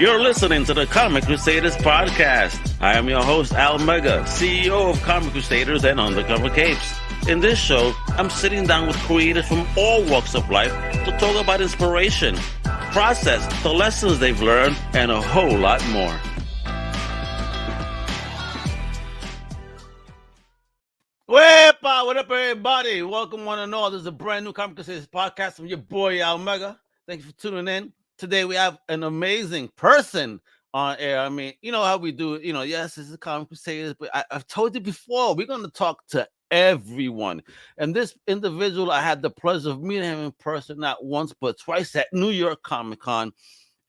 You're listening to the Comic Crusaders Podcast. I am your host, Al Mega, CEO of Comic Crusaders and Undercover Capes. In this show, I'm sitting down with creators from all walks of life to talk about inspiration, process, the lessons they've learned, and a whole lot more. What up, everybody? Welcome, one and all. This is a brand new Comic Crusaders Podcast from your boy, Al Mega. Thank you for tuning in. Today, we have an amazing person on air. I mean, you know how we do it. You know, yes, this is Comic Crusaders, but I've told you before, we're going to talk to everyone. And this individual, I had the pleasure of meeting him in person, not once, but twice at New York Comic Con.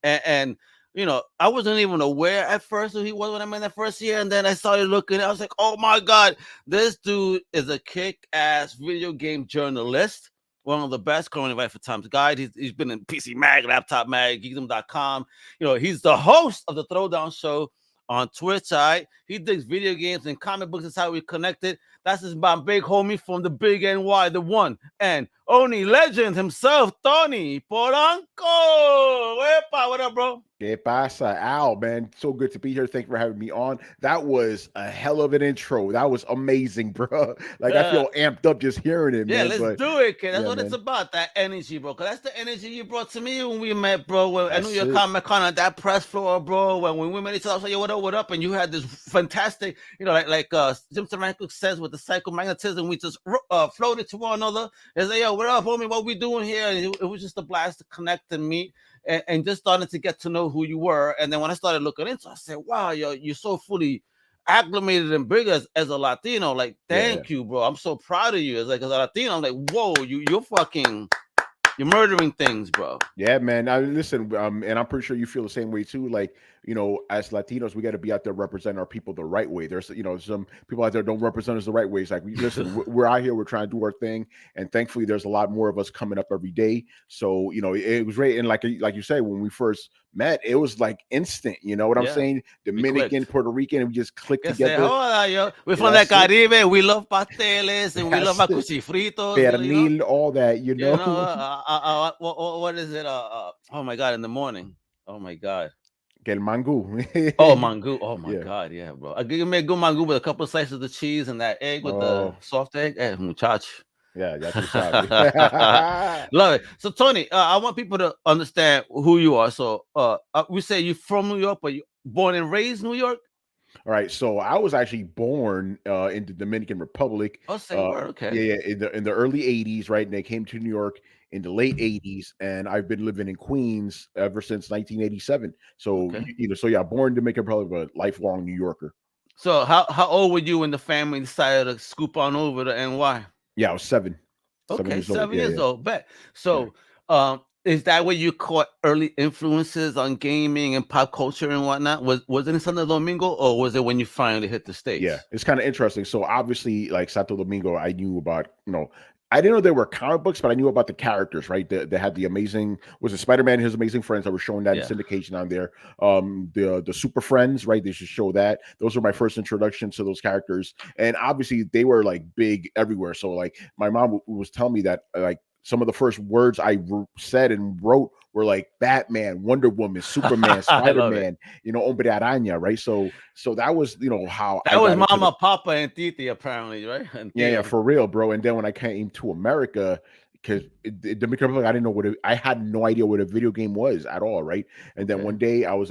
And you know, I wasn't even aware at first who he was when I met that first year. And then I started looking, I was like, oh my God, this dude is a kick-ass video game journalist. One of the best currently right for Times Guide. He's been in PC Mag, Laptop Mag, Geekdom.com. You know, he's the host of the Throwdown show on Twitch. He digs video games and comic books. That's how we connected. That's my big homie from the big NY, the one and only legend himself, Tony Polanco. Wepa, what up, bro? Que pasa, Al, man? So good to be here. Thank you for having me on. That was a hell of an intro. That was amazing, bro. Like, I feel amped up just hearing it, man. Yeah, let's do it, kid. That's what it's about, that energy, bro. Because that's the energy you brought to me when we met, bro. I knew your Comic Con at that press floor, bro. When we met each other, I was like, yo, what up? And you had this fantastic, you know, like Jim Taranko says with the psychomagnetism, we just floated to one another and say, yo, what up, homie? What we doing here? And it was just a blast to connect and meet. And just started to get to know who you were. And then when I started looking into it, I said, wow, you're so fully acclimated and big as a Latino. Like, thank you, bro. I'm so proud of you. As a Latino, I'm like, whoa, you're murdering things, bro. Yeah, man. Now, listen, and I'm pretty sure you feel the same way too. Like, you know, as Latinos, we got to be out there representing our people the right way. There's, you know, some people out there don't represent us the right way. It's like, listen, we're out here, we're trying to do our thing, and thankfully, there's a lot more of us coming up every day. So, you know, it was great. And like you say, when we first met, it was like instant. You know what I'm saying? Dominican, Puerto Rican, and we just clicked together. We're from the Caribe. We love pasteles and we love cuchifritos. Pernil, all that. You know, what is it? Oh my God! In the morning. Oh my God. El mango. Mango. Oh my God, yeah, bro. I can make good mango with a couple of slices of cheese and that egg with the soft egg. Muchacho. Yeah, that's love it. So Tony, I want people to understand who you are. So we say you're from New York, but you're born and raised New York. All right, so I was actually born in the Dominican Republic. Oh, same word, okay. Yeah, in the early '80s, right? And they came to New York in the late '80s, and I've been living in Queens ever since 1987. So, born in Dominican Republic, but lifelong New Yorker. So, how old were you when the family decided to scoop on over to NY? Yeah, I was 7. Okay, 7 years old. Bet. So, is that where you caught early influences on gaming and pop culture and whatnot? Was it in Santo Domingo, or was it when you finally hit the States? Yeah, it's kind of interesting. So obviously, like Santo Domingo, I knew about, I didn't know there were comic books, but I knew about the characters, right? They had the amazing, was it Spiderman and His Amazing Friends that were showing that in syndication on there. The Super Friends, right? They should show that. Those were my first introductions to those characters. And obviously they were like big everywhere. So like my mom was telling me that like some of the first words I said and wrote were like Batman, Wonder Woman, Superman, Spider-Man, Hombre Araña, right? So that was, how that was Mama, Papa, and Titi, apparently, right? Yeah, for real, bro. And then when I came to America, because the Dominican Republic, I didn't know I had no idea what a video game was at all, right? And then one day I was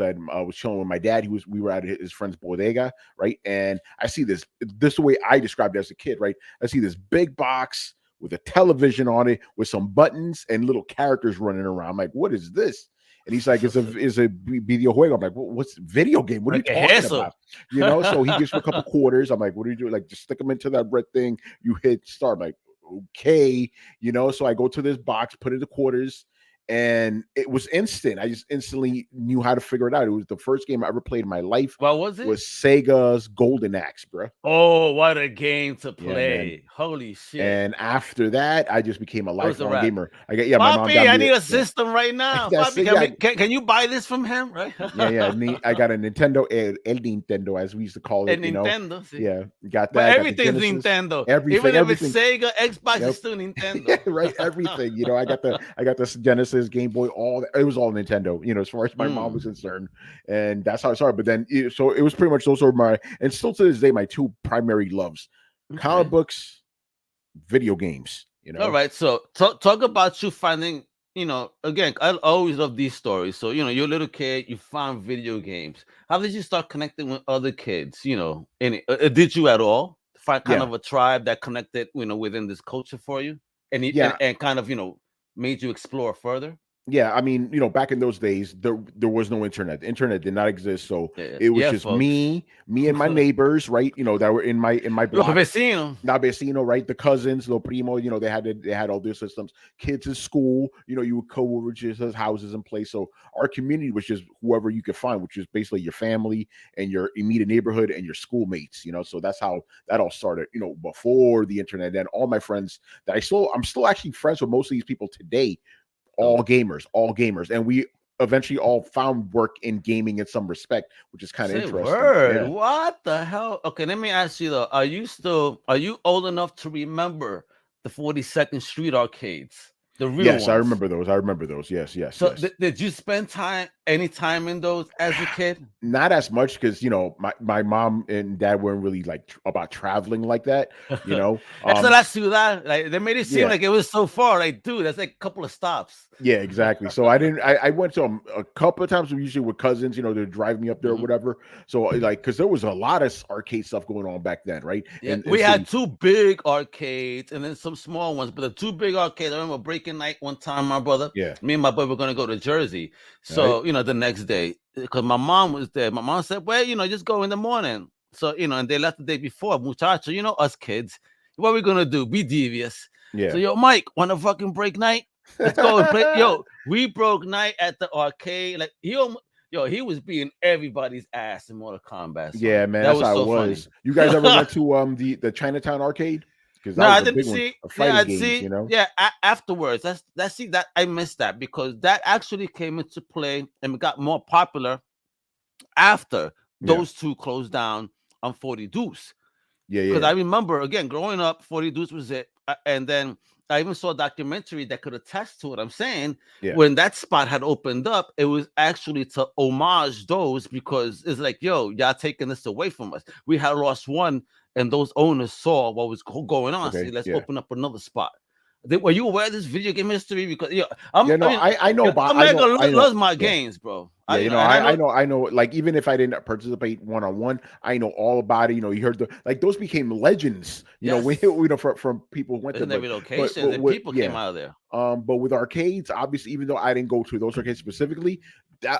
chilling with my dad. We were at his friend's bodega, right? And I see this is the way I described it as a kid, right? I see this big box with a television on it with some buttons and little characters running around. I'm like, what is this? And he's like, it's a video juego. I'm like, what's video game? What are you talking about? So he gives me a couple quarters. I'm like, what do you do? Like, just stick them into that red thing. You hit start. I'm like, okay. So I go to this box, put in the quarters, and it was instant. I just instantly knew how to figure it out. It was the first game I ever played in my life. What was it? Was Sega's Golden Axe, bro. Oh, what a game to play. Yeah, holy shit. And after that, I just became a lifelong gamer. My mom got me I need a system right now. Papi, can you buy this from him? Right? Yeah. I got a Nintendo, El Nintendo, as we used to call it. Nintendo. See? Yeah, got that. But everything's Nintendo. Even if it's Sega, Xbox, it's still Nintendo. Right, everything. I got the Genesis. Genesis, Game Boy, it was all Nintendo, as far as my mom was concerned. And that's how I started. But then, so it was pretty much those were and still to this day, my two primary loves: comic books, video games. All right. So talk about you finding, again, I always love these stories. So, you're a little kid, you found video games. How did you start connecting with other kids? Did you at all find kind of a tribe that connected, within this culture for you? And kind of, made you explore further? Yeah, I mean, back in those days, there was no internet. The internet did not exist, so it was just folks. me and my neighbors, right? That were in my block. Los vecinos, right? The cousins, lo primo. They had all their systems. Kids in school, you would go over to his houses and play. So our community was just whoever you could find, which is basically your family and your immediate neighborhood and your schoolmates. So that's how that all started. Before the internet. Then all my friends that I'm still actually friends with most of these people today. All gamers, and we eventually all found work in gaming in some respect, which is kind of interesting. Yeah. What the hell? Okay, let me ask you though: Are you old enough to remember the 42nd Street arcades? The real ones? I remember those. Yes. So did you spend any time in those as a kid? Not as much because my mom and dad weren't really like about traveling like that. That's la ciudad. Like they made it seem like it was so far. Like, dude, that's like a couple of stops. Yeah, exactly. So I went to them a couple of times, usually with cousins, to drive me up there or whatever. So like, because there was a lot of arcade stuff going on back then, right? Yeah, and we had two big arcades and then some small ones, but the two big arcades, I remember breaking night one time, my brother. Yeah. Me and my brother were going to go to Jersey. So, the next day, because my mom was there. My mom said, well, just go in the morning. So, and they left the day before. Muchacho, us kids, what are we going to do? Be devious. Yeah. So, yo, Mike, want to fucking break night? Let's go and play. Yo, we broke night at the arcade. Like, he was beating everybody's ass in Mortal Kombat. So yeah, man, that's how it was. Funny. You guys ever went to the Chinatown arcade? No, I didn't see. Yeah, afterwards. That I missed that because that actually came into play and got more popular after those two closed down on 40 Deuce. Yeah. Because I remember again growing up, 40 Deuce was it, and then I even saw a documentary that could attest to what I'm saying. When that spot had opened up, it was actually to homage those because it's like, yo, y'all taking this away from us. We had lost one. And those owners saw what was going on. Okay, so let's open up another spot. Were you aware of this video game history? Because I know about. I love my games, bro. I know. Like even if I didn't participate one-on-one, I know all about it. You heard those became legends. From people who went to every location and people came out of there. But with arcades, obviously, even though I didn't go to those arcades specifically,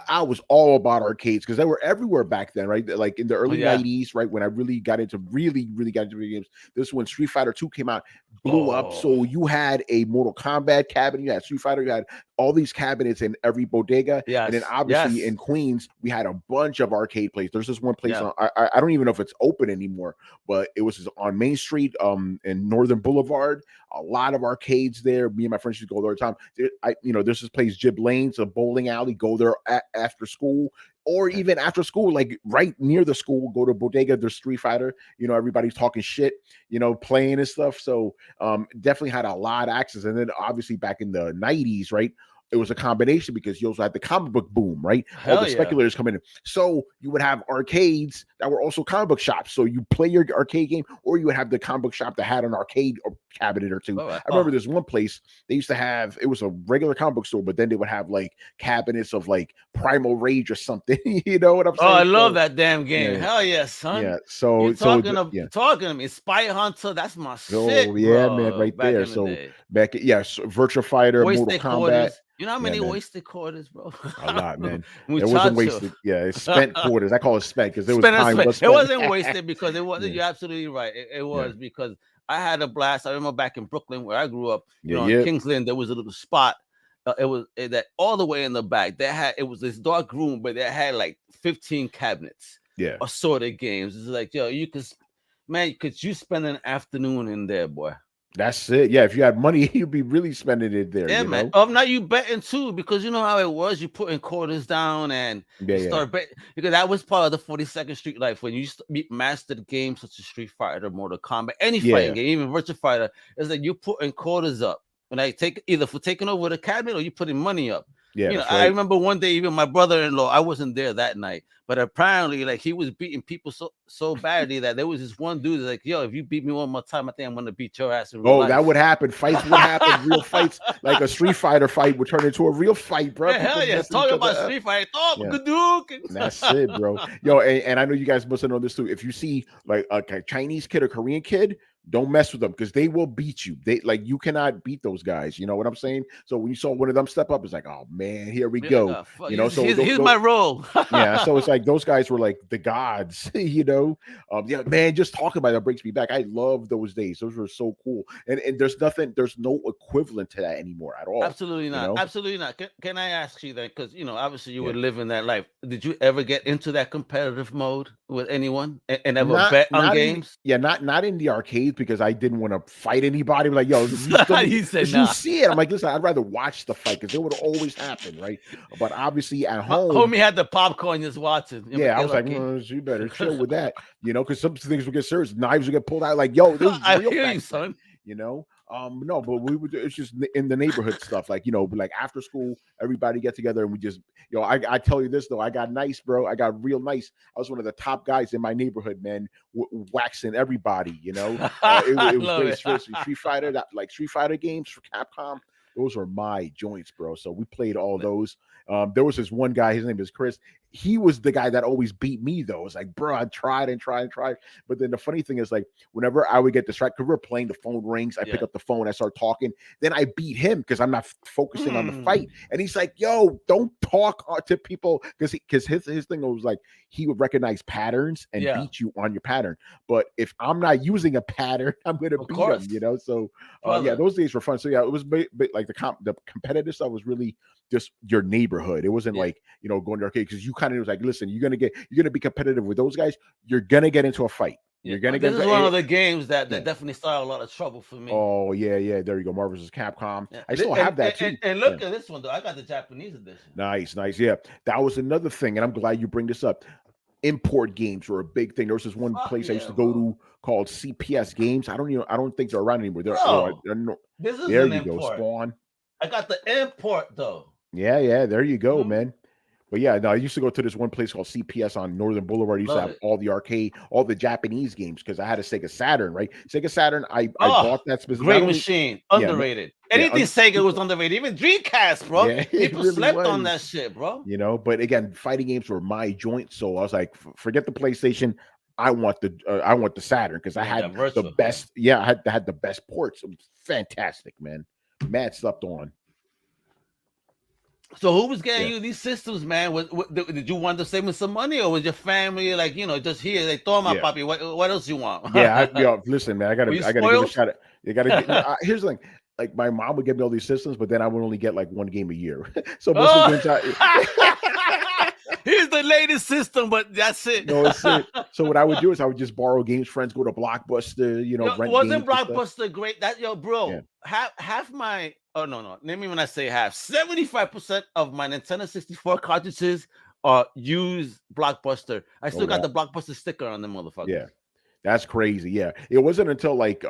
I was all about arcades because they were everywhere back then, right? Like in the early 90s, right? When I really got into video games. This is when Street Fighter 2 came out, blew up. So you had a Mortal Kombat cabinet, you had Street Fighter, you had all these cabinets in every bodega. Yes. And then obviously in Queens, we had a bunch of arcade places. There's this one place I don't even know if it's open anymore, but it was on Main Street in Northern Boulevard. A lot of arcades there. Me and my friends used to go there all the time. There's this place, Jib Lane's, a bowling alley. Go there after school, or even after school, like right near the school. Go to bodega. There's Street Fighter. Everybody's talking shit. Playing and stuff. So definitely had a lot of access. And then obviously back in the 90s, right? It was a combination because you also had the comic book boom, right? All the speculators coming in. So you would have arcades that were also comic book shops. So you play your arcade game, or you would have the comic book shop that had an arcade cabinet or two. I remember there's one place they used to have, it was a regular comic book store, but then they would have like cabinets of like Primal Rage or something. You know what I'm saying? Oh, I love that damn game. Hell yeah, son. Yeah. So talking to me. Spy Hunter, that's my shit. Oh, yeah, man, right there. So Virtua Fighter, Mortal Kombat. You know how many wasted quarters, bro? A lot, man. It wasn't wasted. Yeah, it's spent quarters. I call it spent because it was time. It wasn't wasted because it wasn't. You're absolutely right. It was because I had a blast. I remember back in Brooklyn where I grew up. In Kings Lynn, there was a little spot. It was that all the way in the back. It was this dark room, but they had like 15 cabinets. Yeah, assorted games. It's like, yo, you could you spend an afternoon in there, boy? That's it. Yeah, if you had money, you'd be really spending it there. Yeah, man. Now you betting too, because you know how it was. You putting quarters down and start betting, because that was part of the 42nd Street life when you mastered games such as Street Fighter, Mortal Kombat, any fighting game, even Virtua Fighter. It's like you putting quarters up when I take either for taking over the cabinet or you putting money up. Yeah, You know, that's I right. remember one day, even my brother-in-law, I wasn't there that night, but apparently, like, he was beating people so badly that there was this one dude that's like, yo, if you beat me one more time, I think I'm gonna beat your ass in real Oh, life. that would happen. Fights would happen. Real fights, like a Street Fighter fight, would turn into a real fight, bro. Yeah, People hell yeah. messing Talking each about other up. Street Fighter. Oh, Yeah. good dude. And that's it, bro. Yo, and I know you guys must have known this too. If you see like a Chinese kid or Korean kid, don't mess with them because they will beat you. They like you cannot beat those guys. You know what I'm saying? So when you saw one of them step up, it's like, oh man, here we go. You know, so here's my role. yeah, so it's like those guys were like the gods, you know. Yeah, man, just talking about that brings me back. I love those days. Those were so cool. And there's no equivalent to that anymore at all. Absolutely not. You know? Absolutely not. Can I ask you that? Because obviously you Yeah. were living that life. Did you ever get into that competitive mode with anyone and ever Not- bet on not in- games? not in the arcades because I didn't want to fight anybody. Like, yo, He said, you nah. see it. I'm like, listen, I'd rather watch the fight because it would always happen, right? But obviously at home, Homie had the popcorn just watching. yeah, I was like, you better chill with that, you know, because some things would get serious. Knives would get pulled out. Like, yo, this is I real hear back you, then, son. you know. No, but we would. It's just in the neighborhood stuff, like, you know, like after school, everybody get together and we just, you know, I tell you this though, I got nice, bro. I got real nice. I was one of the top guys in my neighborhood, man, waxing everybody, you know. It was great. Street Fighter, like Street Fighter games for Capcom. Those are my joints, bro. So we played all those. There was this one guy, his name is Chris. He was the guy that always beat me, though. It's like, bro, I tried and tried and tried. But then the funny thing is, like, whenever I would get distracted, because we were playing, the phone rings, I pick up the phone, I start talking. Then I beat him because I'm not focusing on the fight. And he's like, yo, don't talk to people. Because his thing was like, he would recognize patterns and beat you on your pattern. But if I'm not using a pattern, I'm going to beat him, you know? So, yeah, those days were fun. So, yeah, it was like the competitive stuff was really just your neighborhood. It wasn't like, you know, going to arcade because you kind of was like, listen, you're gonna be competitive with those guys. You're gonna get into a fight. You're gonna get. This is one of the games that definitely started a lot of trouble for me. Oh yeah. There you go. Marvel vs. Capcom. I still have that too. And look at this one though. I got the Japanese edition. Nice. Yeah, that was another thing, and I'm glad you bring this up. Import games were a big thing. There was this one place I used to go to called CPS Games. I don't think they're around anymore. This is there an you import. go, Spawn. I got the import though. Yeah, there you go, man. But yeah, no, I used to go to this one place called CPS on Northern Boulevard. I used to have all the arcade, all the Japanese games because I had a Sega Saturn, right? Sega Saturn, I bought that specific. Great machine, underrated. Anything Sega was underrated, even Dreamcast, bro. Yeah, people really slept was on that shit, bro. You know, but again, fighting games were my joint, so I was like, forget the PlayStation. I want the Saturn because I had the best. Yeah, I had the best ports. It was fantastic, man. Mad slept on. So who was getting you these systems, man? Did you want to save me some money, or was your family like, you know, just here? They throw my puppy. What else you want? Listen, man, I gotta give a shot at. You gotta. Here's the thing. Like my mom would give me all these systems, but then I would only get like one game a year. So most of the time, here's the latest system, but that's it. No, it's it. So what I would do is I would just borrow games. Friends go to Blockbuster, you know. Wasn't Blockbuster great? That bro. Yeah. Half my. Oh no. Let me when I say half. 75% of my Nintendo 64 cartridges are used Blockbuster. I still got the Blockbuster sticker on them, motherfuckers. Yeah. That's crazy. Yeah. It wasn't until like the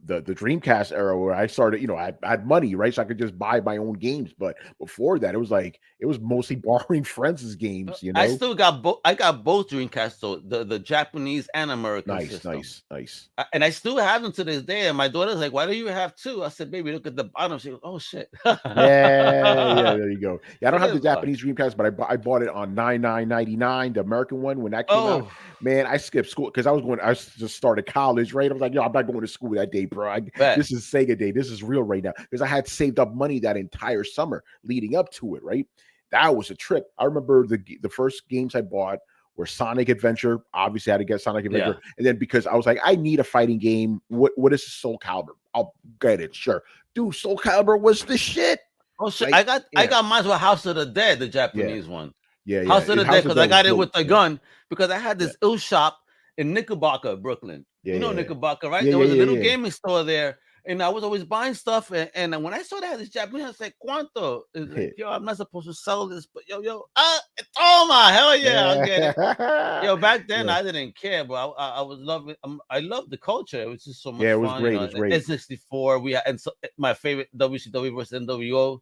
Dreamcast era where I started, you know, I had money, right? So I could just buy my own games. But before that, it was mostly borrowing friends' games, you know. I still got both. I got both Dreamcast, so the Japanese and American system. Nice. And I still have them to this day. And my daughter's like, "Why do you have two?" I said, "Baby, look at the bottom." She goes, "Oh shit." yeah, there you go. Yeah, I don't have the Japanese Dreamcast, but I bought it on $99.99, the American one when that came out. Man, I skipped school because I just started college, right? I was like, yo, I'm not going to school that day, bro. This is Sega day. This is real right now because I had saved up money that entire summer leading up to it, right? That was a trip. I remember the first games I bought were Sonic Adventure. Obviously, I had to get Sonic Adventure. Yeah. And then because I was like, I need a fighting game. What is Soul Calibur? I'll get it, sure. Dude, Soul Calibur was the shit. Oh shit! Like, I got mine with House of the Dead, the Japanese one. Yeah. House of the Dead because I got it with the gun because I had this ill shop in Knickerbocker, Brooklyn. You know Knickerbocker, right? There was a little gaming store there, and I was always buying stuff. And when I saw that this Japanese, I said, "Cuánto?" It's like, yo, I'm not supposed to sell this, but oh my hell yeah, I'll get it. Yo, back then Yeah. I didn't care, but I was loving. I loved the culture. It was just so much Yeah, it was fun. great. It was great. N64. We had, and so my favorite WCW versus NWO.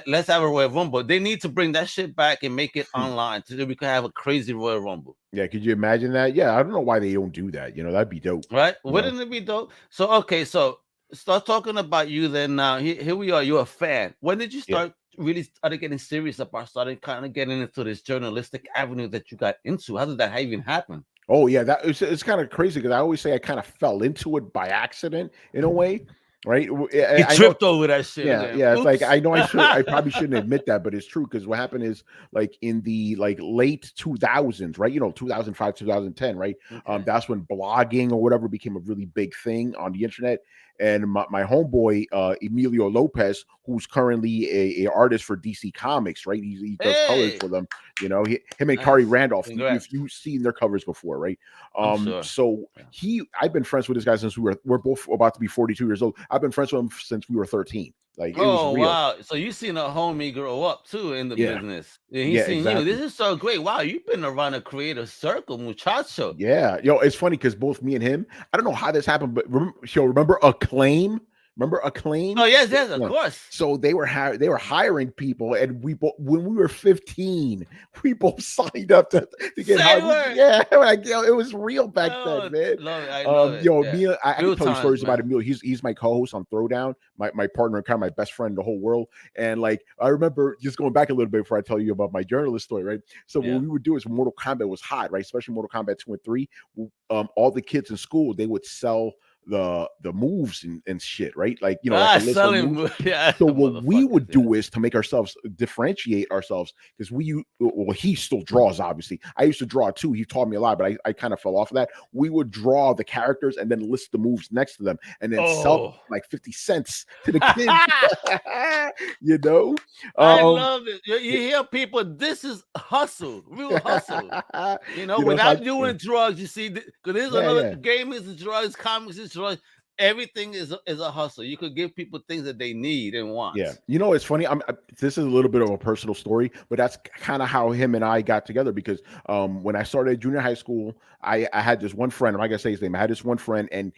Let's have a Royal Rumble. They need to bring that shit back and make it online so that we could have a crazy Royal Rumble. Yeah, could you imagine that? Yeah, I don't know why they don't do that. That'd be dope. Right? Wouldn't it be dope? So okay, so start talking about you then. Now here we are. You're a fan. When did you start really started getting serious about starting kind of getting into this journalistic avenue that you got into? How did that even happen? Oh yeah, it's kind of crazy because I always say I kind of fell into it by accident in a way, right? You tripped over that shit. Yeah. It's like I know I probably shouldn't admit that, but it's true because what happened is like in the late 2000s, right? 2005, 2010, right? Okay. That's when blogging or whatever became a really big thing on the internet. And my homeboy Emilio Lopez, who's currently a artist for DC Comics, right? He does colors for them. Him and Kari Randolph. If you've seen their covers before, right? Sure. So I've been friends with this guy since we're both about to be 42 years old. I've been friends with him since we were 13. Like, it was real. Wow! So you seen a homie grow up too in the business. And he's seen exactly. you. This is so great. Wow, you've been around a creative circle, muchacho. Yeah, it's funny because both me and him. I don't know how this happened, but remember Acclaim? Remember Acclaim? Oh yes, of course. So they were hiring people, and when we were 15, we both signed up to get hired. Yeah, it was real back then, man. I love it. I can tell you stories about Emilio. He's my co-host on Throwdown, my partner, kind of my best friend in the whole world. And like I remember just going back a little bit before I tell you about my journalist story, right? So what we would do is Mortal Kombat was hot, right? Especially Mortal Kombat 2 and 3. All the kids in school, they would sell the moves and shit, right? Like, selling moves. Yeah. So what we would do is to make ourselves differentiate ourselves, because he still draws, obviously. I used to draw too. He taught me a lot, but I kind of fell off of that. We would draw the characters and then list the moves next to them and then sell like 50 cents to the kids. I love it. You hear people, this is hustle, real hustle. Without doing drugs, you see, because there's another game is drugs, comics is drugs. Everything is a hustle. You could give people things that they need and want. Yeah, it's funny. This is a little bit of a personal story, but that's kind of how him and I got together. Because when I started junior high school, I had this one friend. I'm not gonna say his name. I had this one friend, and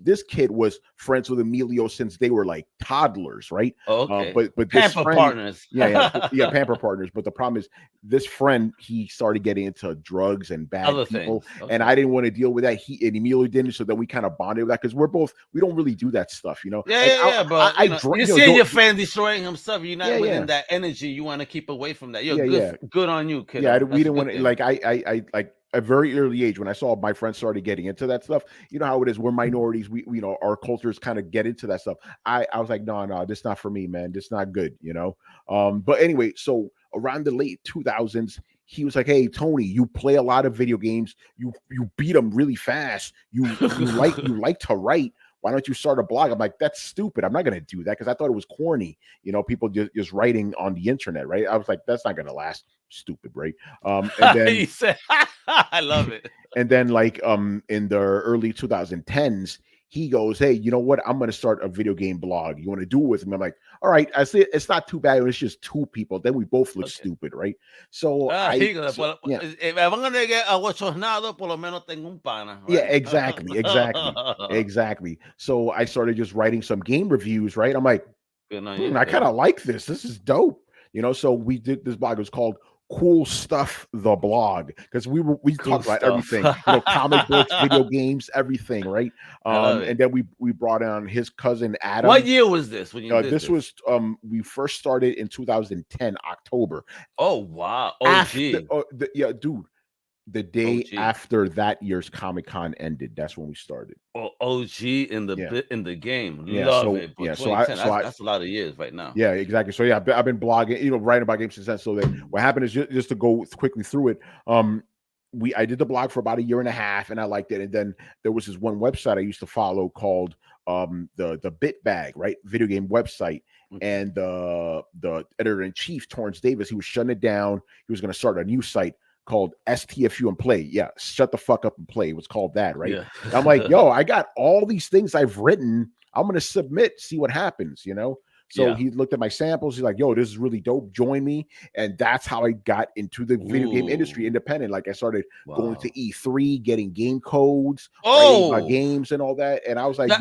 this kid was friends with Emilio since they were like toddlers, right? Okay. But this pamper friend, partners. Yeah, pamper partners. But the problem is, this friend, he started getting into drugs and bad other people, things. Okay. And I didn't want to deal with that. He and Emilio didn't, so then we kind of bonded with that because we don't really do that stuff, Yeah, but you see your friend destroying himself. You're not within that energy. You want to keep away from that. Good on you, kid. Yeah, we didn't want to. Like I like at a very early age when I saw my friends started getting into that stuff. You know how it is. We're minorities. We our cultures kind of get into that stuff. I was like, no, this not for me, man. This not good. But anyway, so around the late 2000s. He was like, "Hey, Tony, you play a lot of video games. You beat them really fast. You like to write. Why don't you start a blog?" I'm like, "That's stupid. I'm not going to do that," because I thought it was corny. People just writing on the internet, right? I was like, "That's not going to last." Stupid, right? And then he said, "I love it." And then, like, in the early 2010s. He goes, "Hey, you know what? I'm going to start a video game blog. You want to do it with me?" I'm like, "All right." I say it's not too bad when it's just two people. Then we both look stupid, right? So if I'm gonna get abochornado, por lo menos tengo un pana. Right? Yeah, exactly. So I started just writing some game reviews, right? I'm like, I kind of like this. This is dope, So we did this blog. It was called Cool Stuff, the blog, because we talked about everything, comic books, video games, everything, right? And then we brought on his cousin Adam. What year was this when you did this? Was we first started in 2010 October. Oh wow, OG. Dude. The day after that year's Comic-Con ended, that's when we started. Oh, OG in the game. Yeah, Love it. Yeah, that's a lot of years right now. Yeah, exactly. So yeah, I've been blogging, writing about games since then. So then what happened is just to go quickly through it. I did the blog for about a year and a half, and I liked it. And then there was this one website I used to follow called the Bit Bag, right, video game website. And the editor in chief, Torrance Davis, he was shutting it down. He was going to start a new site called STFU and Play. Yeah, shut the fuck up and play. It was called that, right? Yeah. And I'm like, yo, I got all these things I've written. I'm gonna submit, see what happens, you know. So Yeah. he looked at my samples. He's like, yo, this is really dope. Join me. And that's how I got into the video game industry independent. Like I started going to E3, getting game codes, writing games and all that. And I was like,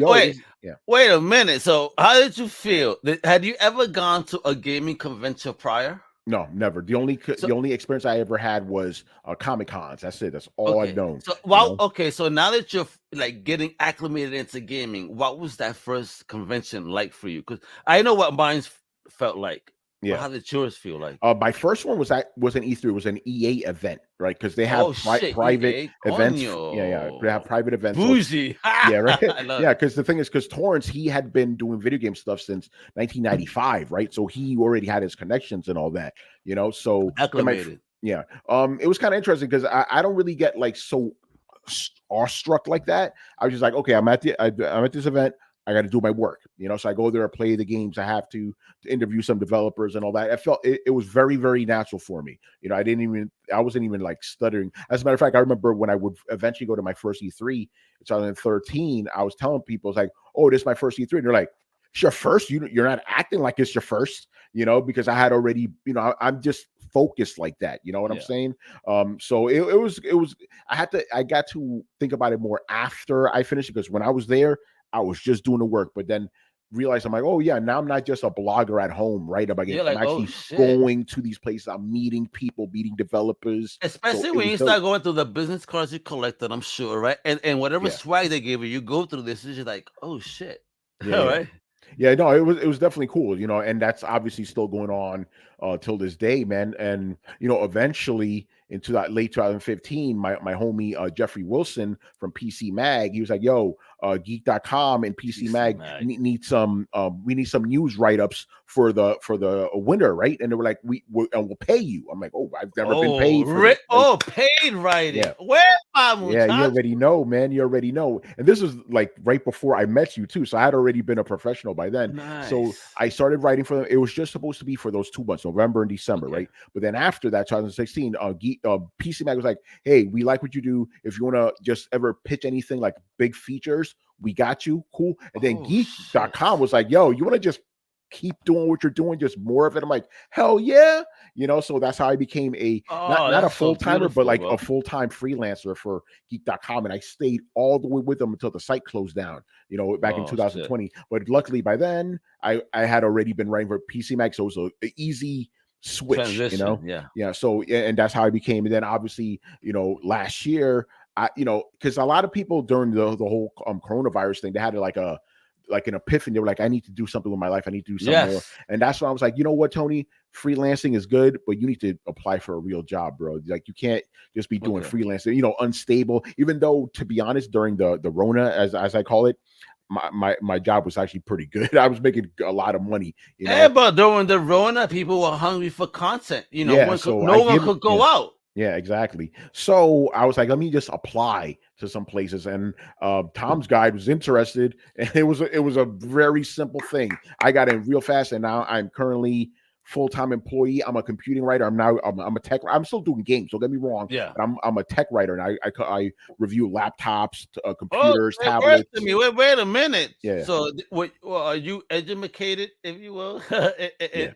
wait a minute. So how did you feel? Had you ever gone to a gaming convention prior? No, never. The only experience I ever had was Comic Cons. That's it. That's all I've known. So so now that you're like getting acclimated into gaming, what was that first convention like for you? Because I know what mine's felt like. Yeah. How did yours feel like? My first one wasn't E3. It was an EA event, right? Because they have private EA? events. Coño. Yeah. They have private events. Bougie. Yeah, right. Yeah, because the thing is, because Torrance, he had been doing video game stuff since 1995, right? So he already had his connections and all that, you know. So acclimated. It was kind of interesting because I don't really get like so awestruck like that. I was just like, okay, I'm at this event. I got to do my work, you know. So I go there, play the games. I have to interview some developers and all that. I felt it was very, very natural for me. You know, I wasn't even like stuttering. As a matter of fact, I remember when I would eventually go to my first E3 in 2013, I was telling people, it's like, oh, this is my first E3. And they're like, it's your first? You're not acting like it's your first, you know, because I had already, you know, I'm just focused like that. You know what I'm saying? So it was, I got to think about it more after I finished it, because when I was there, I was just doing the work, but then realized I'm like, oh yeah, now I'm not just a blogger at home, right? I'm actually going to these places. I'm meeting people, meeting developers. Especially when you start going through the business cards you collected, I'm sure, right? And whatever swag they gave you go through this, it's just like, oh shit. Yeah, right? Yeah, no, it was definitely cool, you know, and that's obviously still going on till this day, man. And you know, eventually into that late 2015, my homie Jeffrey Wilson from PC Mag, he was like, yo, geek.com and PC Mag need some we need some news write-ups for the winter, right? And they were like, we'll pay you. I'm like, oh, I've never been paid for this, right? Paid writing. Yeah. Where you already know, man. You already know. And this was like right before I met you too, so I had already been a professional by then. Nice. So I started writing for them. It was just supposed to be for those 2 months, November and December, right? But then after that, 2016, PC Mag was like, hey, we like what you do. If you want to just ever pitch anything like big features, we got you. Cool. And then geek.com was like, yo, you want to just keep doing what you're doing, just more of it? I'm like, hell yeah. You know, so that's how I became not a full-timer, but like a full-time freelancer for geek.com. And I stayed all the way with them until the site closed down, you know, back in 2020. Shit. But luckily by then I had already been writing for PC Mag. So it was an easy switch, transition, you know? Yeah. So, and that's how I became. And then obviously, you know, last year, you know, because a lot of people during the whole coronavirus thing, they had like an epiphany. They were like, I need to do something with my life. I need to do something more. And that's when I was like, you know what, Tony, freelancing is good, but you need to apply for a real job, bro. Like you can't just be doing freelancing, you know, unstable. Even though, to be honest, during the Rona, as I call it, my job was actually pretty good. I was making a lot of money. You know? Yeah, but during the Rona, people were hungry for content. You know, no one could go out. Yeah, exactly. So I was like, let me just apply to some places. And Tom's guide was interested, and it was a very simple thing. I got in real fast, and now I'm currently full-time employee. I'm a computing writer. I'm a tech. I'm still doing games. Don't get me wrong. Yeah. But I'm a tech writer, and I review laptops, computers, tablets. Wait a minute. Yeah. So, are you educated, if you will,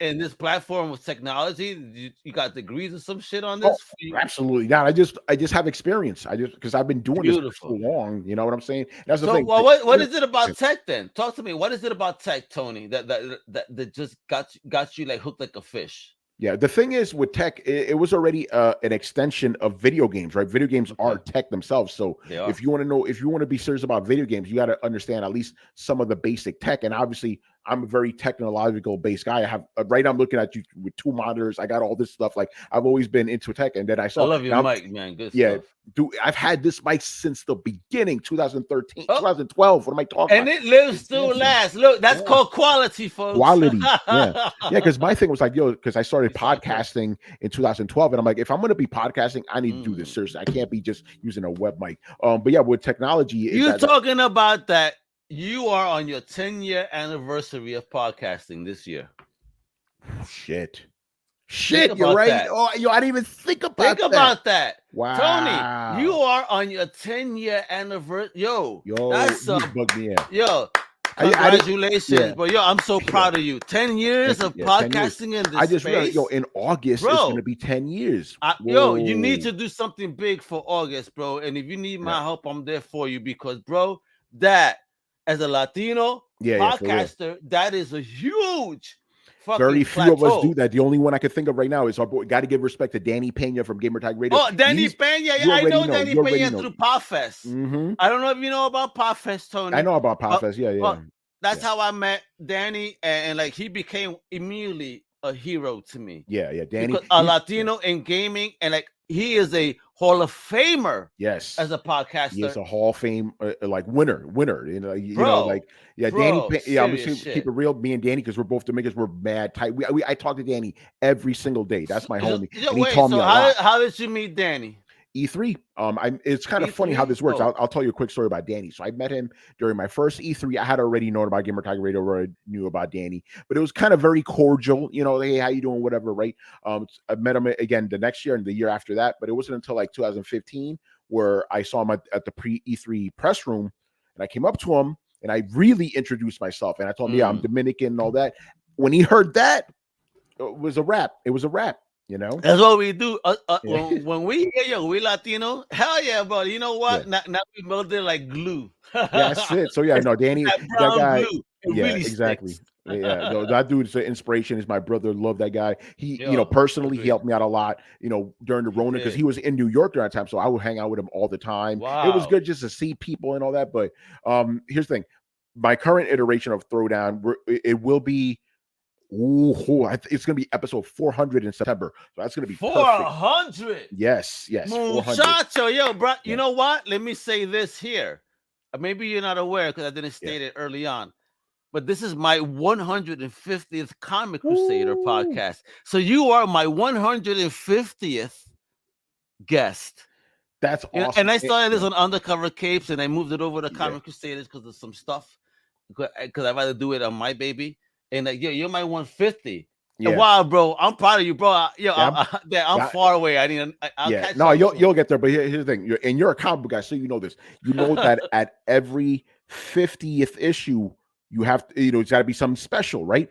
in this platform with technology? You got degrees or some shit on this? Oh, absolutely not. I just have experience. because I've been doing this for so long. You know what I'm saying? That's the thing. Well, what is it about tech then? Talk to me. What is it about tech, Tony, that just got you like hooked like a fish? Yeah, the thing is with tech, it was already an extension of video games, right? Video games are tech themselves. So if you want to be serious about video games, you got to understand at least some of the basic tech. And obviously, I'm a very technological based guy. I have right now I'm looking at you with 2 monitors. I got all this stuff. Like I've always been into tech. And then I love your mic, man. Good stuff. Dude, I've had this mic since the beginning, 2013, 2012. What am I talking about? And it lives to last. Look, that's called quality, folks. Quality. Yeah. Because my thing was like, because I started podcasting in 2012. And I'm like, if I'm going to be podcasting, I need to do this seriously. I can't be just using a web mic. But yeah, with technology. You're talking about that. You are on your 10-year anniversary of podcasting this year. Shit. Shit, you're right. That. Oh, yo, I didn't even think about that. Wow. Tony, you are on your 10-year anniversary. Yo, that's you bugged me in. Yo, congratulations, yeah. bro. Yo, I'm so proud of you. 10 years of podcasting in this I just space. realized, yo, in August, it's going to be 10 years. Yo, you need to do something big for August, bro. And if you need my help, I'm there for you because, bro, that as a Latino podcaster, that is a huge very few of us do that. The only one I could think of right now is our boy. Got to give respect to Danny Pena from Gamertag Radio. Oh, Danny Pena. Yeah, I know Danny Pena through Podfest. Mm-hmm. I don't know if you know about Podfest, Tony. I know about Podfest. That's how I met Danny, and like he became immediately a hero to me. Yeah, Danny, because a Latino in gaming, and like he is a Hall of Famer. Yes, as a podcaster, he is a Hall of Fame like winner. You know, like Danny. Yeah, I'm just keep it real. Me and Danny, because we're both Dominicans, we're mad tight. I talk to Danny every single day. That's my homie. And he taught me a lot. How did you meet Danny? E3. It's kind of funny how this works. I'll tell you a quick story about Danny. So I met him during my first E3. I had already known about Gamer Tiger Radio, where I knew about Danny, but it was kind of very cordial. You know, hey, how you doing? Whatever, right? I met him again the next year and the year after that, but it wasn't until like 2015 where I saw him at the pre-E3 press room, and I came up to him and I really introduced myself, and I told him, yeah, I'm Dominican and all that. When he heard that, it was a wrap. It was a wrap. You know, that's what we do. When we hear we Latino, hell yeah, bro. You know what? Now we meld it like glue. That's it. So no, Danny, that guy. Glue. Really exactly. Sticks. That dude is an inspiration. Is my brother. Love that guy. He, personally, he helped me out a lot. During the Rona, because he was in New York during that time, so I would hang out with him all the time. Wow. It was good just to see people and all that. But here's the thing: my current iteration of Throwdown, it will be. It's gonna be episode 400 in September, so that's gonna be 400. Yes, muchacho, yo, bro. You know what? Let me say this here. Maybe you're not aware because I didn't state it early on, but this is my 150th Comic Crusader podcast. So you are my 150th guest. That's awesome. And I started this on Undercover Capes, and I moved it over to Comic Crusaders because of some stuff. Because I'd rather do it on my baby. And like, yo, you're my 150. Yeah. Wow, bro, I'm proud of you, bro. I'm far away. I'll catch you'll get there. But here's the thing: you're a comic book guy, so you know this. You know that at every 50th issue, you have to, it's got to be something special, right?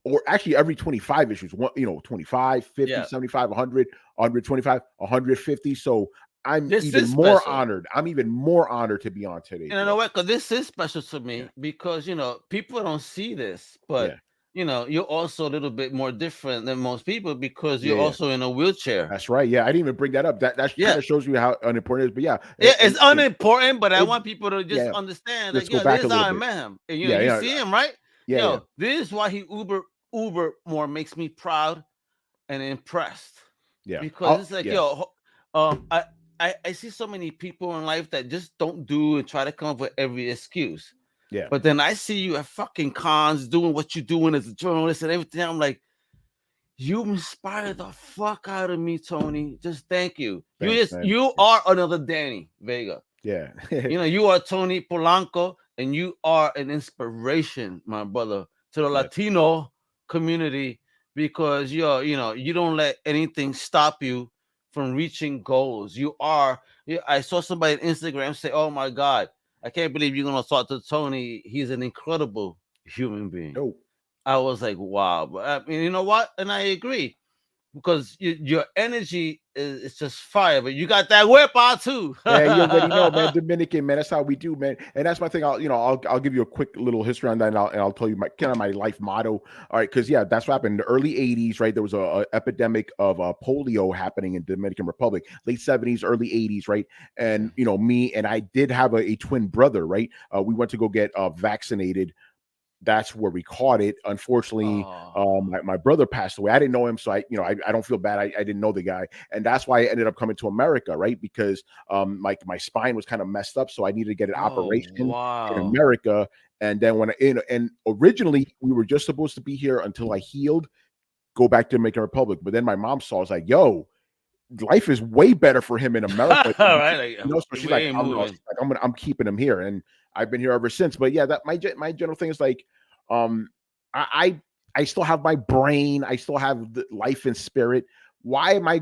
Or actually every 25 issues, 25, 50, 75, 100, 125, 150. So I'm even more honored. I'm even more honored to be on today. And you know what? Because this is special to me because, people don't see this, but, you're also a little bit more different than most people because you're also in a wheelchair. That's right. Yeah, I didn't even bring that up. That kind of shows you how unimportant it is. But it's unimportant, but I want people to just understand that, this is how I met him. And, you see him, right? This is why he Uber more makes me proud and impressed. Yeah. Because it's like, I see so many people in life that just don't do and try to come up with every excuse. Yeah. But then I see you at fucking cons doing what you're doing as a journalist and everything. I'm like, you inspire the fuck out of me, Tony. Just thank you. Thanks, you are another Danny Vega. Yeah. You are Tony Polanco, and you are an inspiration, my brother, to the Latino community because you don't let anything stop you from reaching goals. I saw somebody on Instagram say, "Oh my God, I can't believe you're gonna talk to Tony. He's an incredible human being." Oh. I was like, wow. But I mean, you know what? And I agree because your energy is just fire. But you got that whip out too. Yeah, you already know, man. Dominican, man. That's how we do, man. And that's my thing. I'll give you a quick little history on that, and I'll tell you my life motto. All right, because that's what happened in the early '80s, right? There was a epidemic of polio happening in the Dominican Republic, late '70s, early '80s, right? And me and I did have a twin brother, right? We went to go get vaccinated. That's where we caught it. Unfortunately, my brother passed away. I didn't know him, so I don't feel bad. I didn't know the guy, and that's why I ended up coming to America, right? Because my spine was kind of messed up, so I needed to get an operation in America. And then and originally we were just supposed to be here until I healed, go back to Dominican Republic. But then my mom saw, I was like, "Yo, life is way better for him in America." Right? So she's like, I'm keeping him here, and I've been here ever since. But that my general thing is like, I I still have my brain. I still have the life and spirit. What am I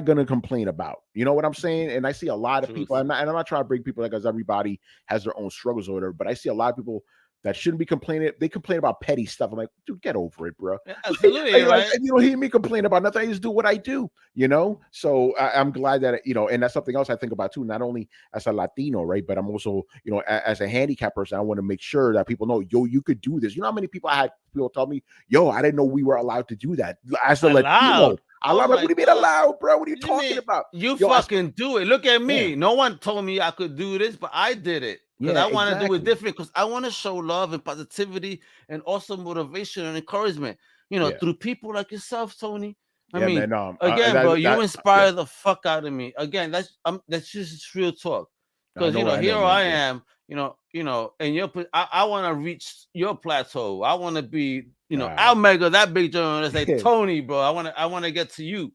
going to complain about? You know what I'm saying? And I see a lot of people, Truth. and I'm not trying to bring people like, because everybody has their own struggles or whatever, but I see a lot of people that shouldn't be complaining. They complain about petty stuff. I'm like, dude, get over it, bro. Yeah, absolutely, right? You don't hear me complain about nothing. I just do what I do, you know? So I'm glad that, you know, and that's something else I think about too, not only as a Latino, right? But I'm also, you know, as a handicap person, I want to make sure that people know, yo, you could do this. You know how many people I had people tell me, yo, I didn't know we were allowed to do that. As a Latino. I'm like, what do you mean allowed, bro? What are you talking about? You fucking do it. Look at me. Yeah. No one told me I could do this, but I did it. Because I want to do it different. Because I want to show love and positivity and also motivation and encouragement. You know, through people like yourself, Tony. I mean, man, again, bro, you inspire the fuck out of me. Again, that's just real talk. Because you know, here I am. You know, and I want to reach your plateau. I want to be, you know, Omega, that big journalist, like Tony, bro. I want to get to you.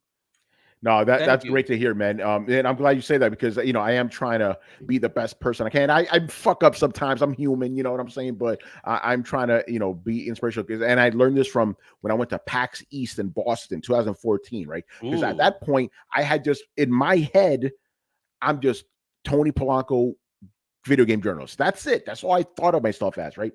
No, that's great to hear, man. And I'm glad you say that because, you know, I am trying to be the best person I can. I fuck up sometimes. I'm human, you know what I'm saying? But I'm trying to, you know, be inspirational. And I learned this from when I went to PAX East in Boston, 2014, right? Because at that point, I had just, in my head, I'm just Tony Polanco, video game journalist. That's it. That's all I thought of myself as, right?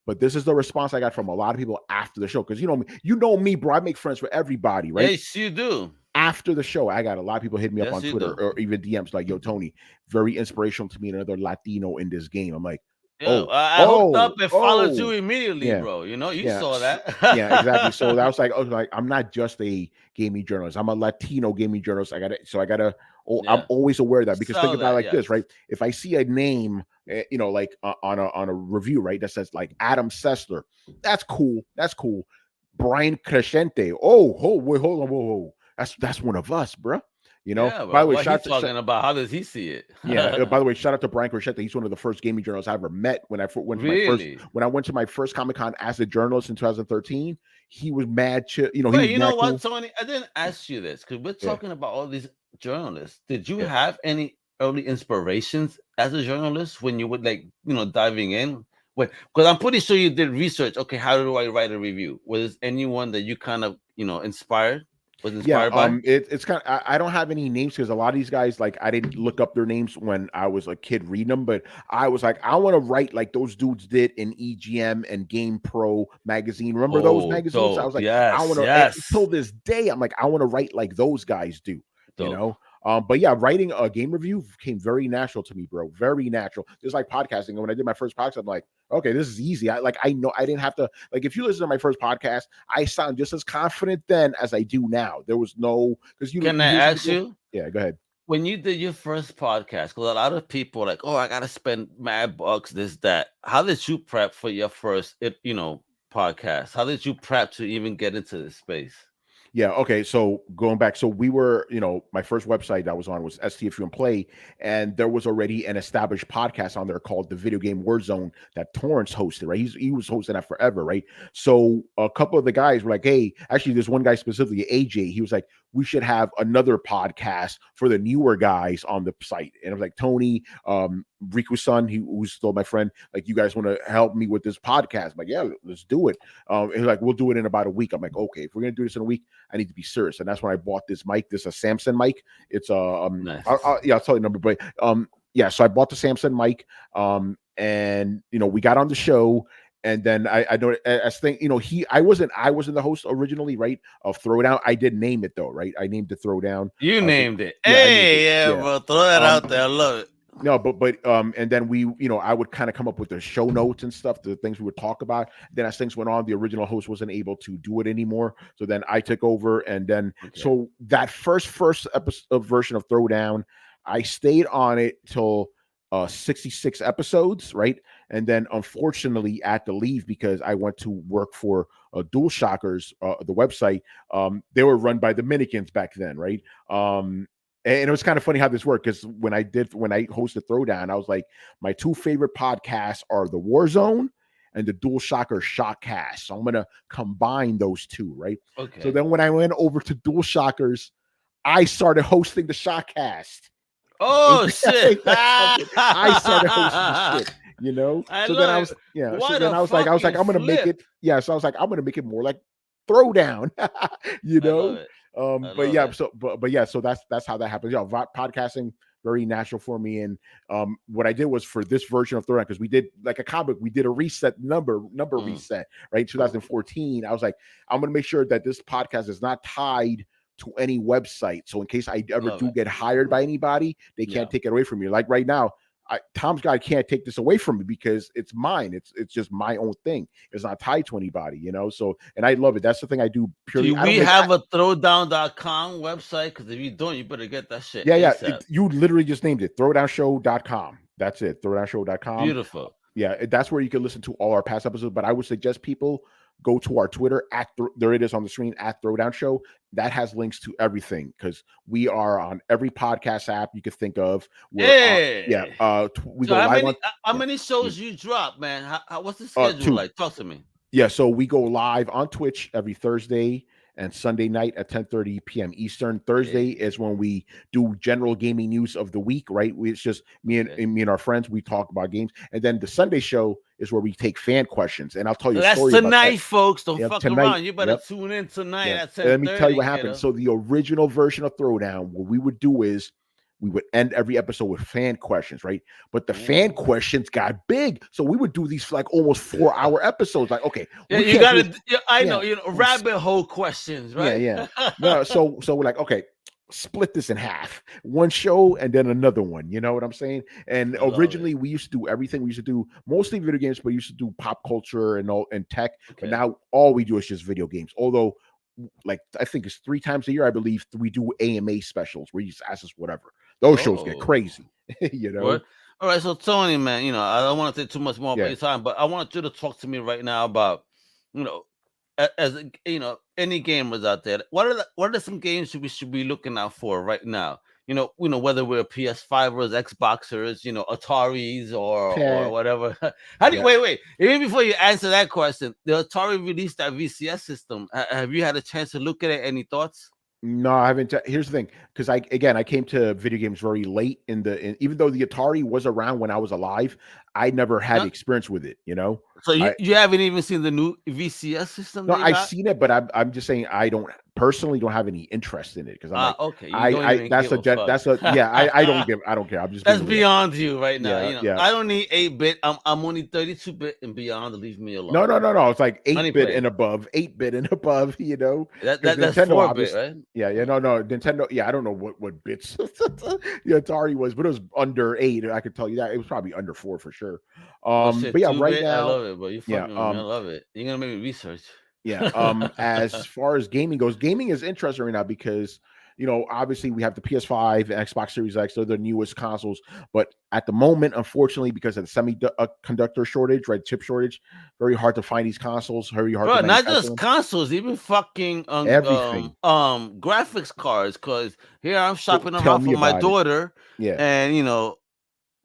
But this is the response I got from a lot of people after the show. Because you know me, bro. I make friends with everybody, right? Yes, you do. After the show, I got a lot of people hit me up on Twitter or even DMs like, yo, Tony, very inspirational to me, another Latino in this game. I'm like, I hooked up and followed you immediately, bro. You know, you saw that. Yeah, exactly. So that was like, I'm not just a gaming journalist. I'm a Latino gaming journalist. I'm always aware of that because think about it like this, right? If I see a name, you know, like on a review, right, that says like Adam Sessler, that's cool. That's cool. Brian Crescente. Wait, hold on, whoa. That's one of us, bro. You know, by the way, about how does he see it? By the way, shout out to Brian Crescente. He's one of the first gaming journalists I ever met when I went to my first Comic-Con as a journalist in 2013. He was mad chill. You know, you know what, Tony? I didn't ask you this because we're talking about all these journalists. Did you have any early inspirations as a journalist when you were diving in? Because I'm pretty sure you did research. Okay, how do I write a review? Was anyone that you kind of inspired? Was inspired by? It's kind of, I don't have any names because a lot of these guys, like, I didn't look up their names when I was a kid reading them, but I was like, I want to write like those dudes did in EGM and Game Pro magazine. Remember those magazines? I was like, I want to. Till this day, I'm like, I want to write like those guys do. You know. But yeah, writing a game review came very natural to me, bro. Very natural. Just like podcasting. And when I did my first podcast, I'm like, okay, this is easy. I know I didn't have to, like, if you listen to my first podcast, I sound just as confident then as I do now. There was no, because Can I ask you? Yeah, go ahead. When you did your first podcast, because a lot of people are like, oh, I gotta spend mad bucks, this, that. How did you prep for your first, podcast? How did you prep to even get into this space? Yeah. Okay. So going back, so we were, my first website that was on was STFU and Play, and there was already an established podcast on there called the Video Game Word Zone that Torrance hosted. Right, he was hosting that forever. Right. So a couple of the guys were like, "Hey, actually, there's one guy specifically, AJ. He was like, we should have another podcast for the newer guys on the site." And I was like, Tony, Riku's son, who's still my friend, like, you guys want to help me with this podcast? I'm like, yeah, let's do it. And he's like, we'll do it in about a week. I'm like, okay, if we're gonna do this in a week, I need to be serious. And that's when I bought this mic. This is a Samson mic. It's nice. I'll tell you the number, but so I bought the Samson mic, and we got on the show. And then I think I wasn't the host originally, right, of Throwdown. I did name it though, right? I named it Throwdown. You named it. Bro, throw that out there. I love it. No, but and then we, I would kind of come up with the show notes and stuff, the things we would talk about. Then as things went on, the original host wasn't able to do it anymore, so then I took over. And then so that first episode version of Throwdown, I stayed on it till 66 episodes, right? And then unfortunately I had to leave because I went to work for Dual Shockers, the website. They were run by Dominicans back then, right? And it was kind of funny how this worked, because when I hosted Throwdown, I was like, my two favorite podcasts are the Warzone and the Dual Shocker Shotcast. So I'm going to combine those two, right? Okay. So then when I went over to Dual Shockers, I started hosting the Shotcast. Oh, shit. I started hosting the shit. So then I was like, I'm going to make it. Yeah. So I was like, I'm going to make it more like Throwdown. you I love know. it. I But love yeah, it. but yeah, so that's how that happens. Podcasting very natural for me. And what I did was for this version of Throwdown, because we did like a comic, we did a reset number Mm. reset, right? 2014. I was like, I'm gonna make sure that this podcast is not tied to any website. So in case I ever Love do it. get hired by anybody, they Yeah. can't take it away from me. Like right now, Tom's Guy can't take this away from me because it's mine. It's just my own thing. It's not tied to anybody, you know. So, and I love it. That's the thing I do purely. Do I don't we make. have a throwdown.com website? Because if you don't, you better get that shit Yeah. ASAP. You literally just named it. Throwdownshow.com. That's it. Throwdownshow.com. Beautiful. Yeah, that's where you can listen to all our past episodes. But I would suggest people go to our Twitter there it is on the screen at Throwdown Show. That has links to everything because we are on every podcast app you could think of. Yeah. We So go live on. how many shows you drop, man? What's the schedule 2. like? Talk to me. Yeah, so we go live on Twitch every Thursday and Sunday night at 10:30 p.m. Eastern. Thursday is when we do general gaming news of the week, right? It's just me and our friends. We talk about games, and then the Sunday show is where we take fan questions. And I'll tell you a story tonight, about that. folks. Don't fuck tonight, around. You better tune in tonight at 10:30. Let me tell you what happened. So the original version of Throwdown, what we would do is we would end every episode with fan questions, right? But the fan questions got big, so we would do these for like almost 4-hour episodes. Like, okay, you got to. I know, rabbit hole questions, right? Yeah. No, so we're like, okay, split this in half, one show and then another one. You know what I'm saying? And originally we used to do everything. We used to do mostly video games, but we used to do pop culture and tech. Okay. But now all we do is just video games. Although, like I think it's 3 times a year, I believe, we do AMA specials where you just ask us whatever. Those shows get crazy, you know. What? All right, so Tony, man, I don't want to take too much more of your time, but I want you to talk to me right now about, as any gamers out there. What are some games we should be looking out for right now? Whether we're PS5ers, Xboxers, Ataris or whatever. How do you wait? Even before you answer that question, the Atari released that VCS system. Have you had a chance to look at it? Any thoughts? No, I haven't. Here's the thing, because I came to video games very late even though the Atari was around when I was alive, I never had experience with it. So you haven't even seen the new VCS system? No, I've seen it, but I'm just saying I don't have any interest in it because I'm like, okay. I don't care. I'm just that's beyond you right now. Yeah. I don't need 8-bit. I'm only 32-bit and beyond. Leave me alone. No. It's like 8-bit and above. 8-bit and above. That's Nintendo, 4-bit, right? Yeah. No. Nintendo. Yeah, I don't know what bits the Atari was, but it was under 8. I could tell you that it was probably under 4 for sure. But yeah, right now I love it. But you fucking I love it. You're gonna make me research. Yeah. As far as gaming goes, gaming is interesting right now because obviously we have the PS5 and Xbox Series X. They're the newest consoles, but at the moment, unfortunately, because of the semiconductor shortage, right, chip shortage, very hard to find these consoles. Very hard. Bro, not just consoles, even fucking everything. Graphics cards. Because here I'm shopping around for my daughter, and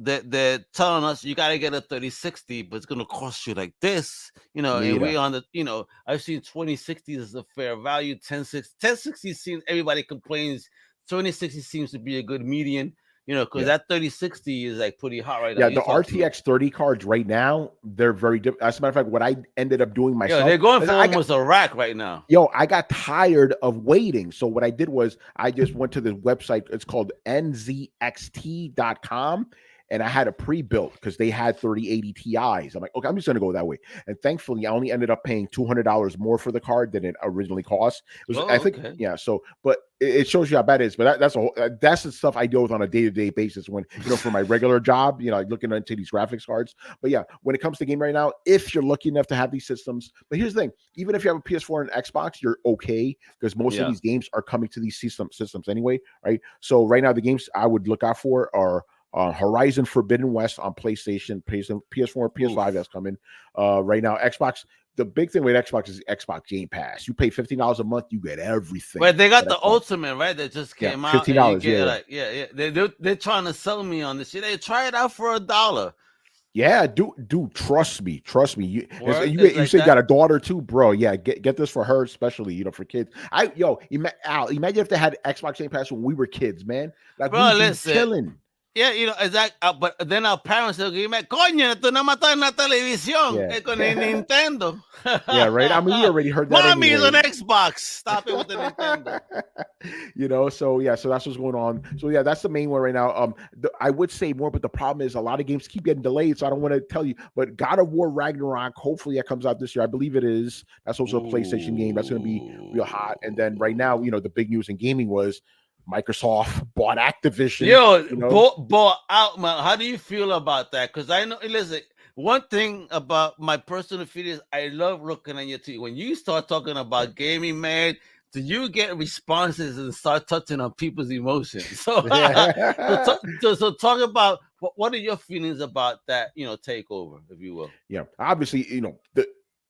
they're telling us you gotta get a 3060, but it's gonna cost you like this, and we on the, I've seen 2060 as a fair value, 1060 seems, everybody complains, 2060 seems to be a good median, because that 3060 is like pretty hot right now. Yeah, the RTX 30 cards right now, they're very different. As a matter of fact, what I ended up doing myself, they're going for almost a rack right now. I got tired of waiting. So what I did was I just went to the website. It's called nzxt.com. And I had a pre-built because they had 3080 Ti's. I'm like, okay, I'm just going to go that way. And thankfully, I only ended up paying $200 more for the card than it originally cost. It was, So, but it shows you how bad it is. But that's the stuff I deal with on a day-to-day basis when, for my regular job, like looking into these graphics cards. But yeah, when it comes to game right now, if you're lucky enough to have these systems, but here's the thing, even if you have a PS4 and Xbox, you're okay because most of these games are coming to these systems anyway, right? So right now, the games I would look out for are Horizon Forbidden West on PlayStation, PS4, PS5 that's coming. Right now, Xbox. The big thing with Xbox is Xbox Game Pass. You pay $15 a month, you get everything. But they got the Ultimate, right? That just came out. $15. They're trying to sell me on this shit. They try it out for $1. Yeah, dude, trust me. You say you got a daughter too, bro. Yeah, get this for her, especially for kids. Imagine if they had Xbox Game Pass when we were kids, man. Like, bro, listen. Chilling. Yeah, exactly. But then our parents will give me, coño, tú nada más estás en la televisión, Yeah. con el Nintendo. Yeah, right. I mean, we already heard that Mommy is an anyway. Xbox. Stop it with the Nintendo. So yeah, so that's what's going on. So yeah, that's the main one right now. I would say more, but the problem is a lot of games keep getting delayed, so I don't want to tell you. But God of War Ragnarok, hopefully that comes out this year. I believe it is. That's also a PlayStation game. That's going to be real hot. And then right now, the big news in gaming was Microsoft bought Activision. Yo, bought out, man. How do you feel about that? Because I know, listen, one thing about my personal feeling is I love looking at your teeth. When you start talking about gaming, man, do you get responses and start touching on people's emotions? So, so talk about what are your feelings about that, takeover, if you will. Yeah, obviously,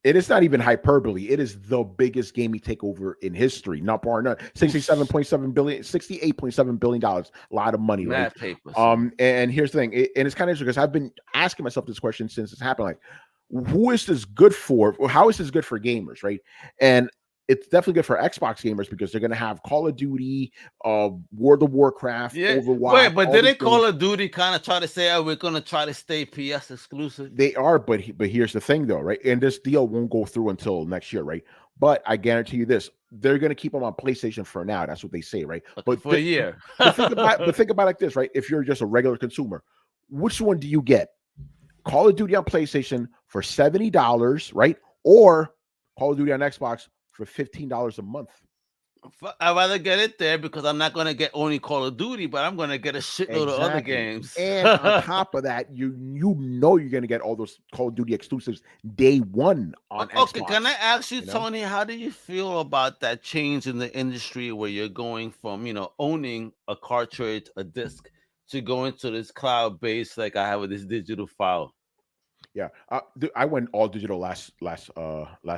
it is not even hyperbole. It is the biggest gaming takeover in history, not bar none. $68.7 billion. A lot of money, right? Papers. And here's the thing, and it's kind of interesting because I've been asking myself this question since it's happened. Like, who is this good for? How is this good for gamers, right? And it's definitely good for Xbox gamers because they're going to have Call of Duty, World of Warcraft, Overwatch. Wait, but didn't Call of Duty kind of try to say, we're going to try to stay PS exclusive? They are, but here's the thing, though, right? And this deal won't go through until next year, right? But I guarantee you this: they're going to keep them on PlayStation for now. That's what they say, right? Okay, but for a year. but think about it like this, right? If you're just a regular consumer, which one do you get? Call of Duty on PlayStation for $70, right? Or Call of Duty on Xbox for $15 a month. I'd rather get it there because I'm not going to get only Call of Duty, but I'm going to get a shitload of other games. And on top of that, you're going to get all those Call of Duty exclusives day one on Xbox. Okay, can I ask you, Tony, how do you feel about that change in the industry where you're going from, owning a cartridge, a disc, to going to this cloud-based, like I have with this digital file? Yeah, I went all digital last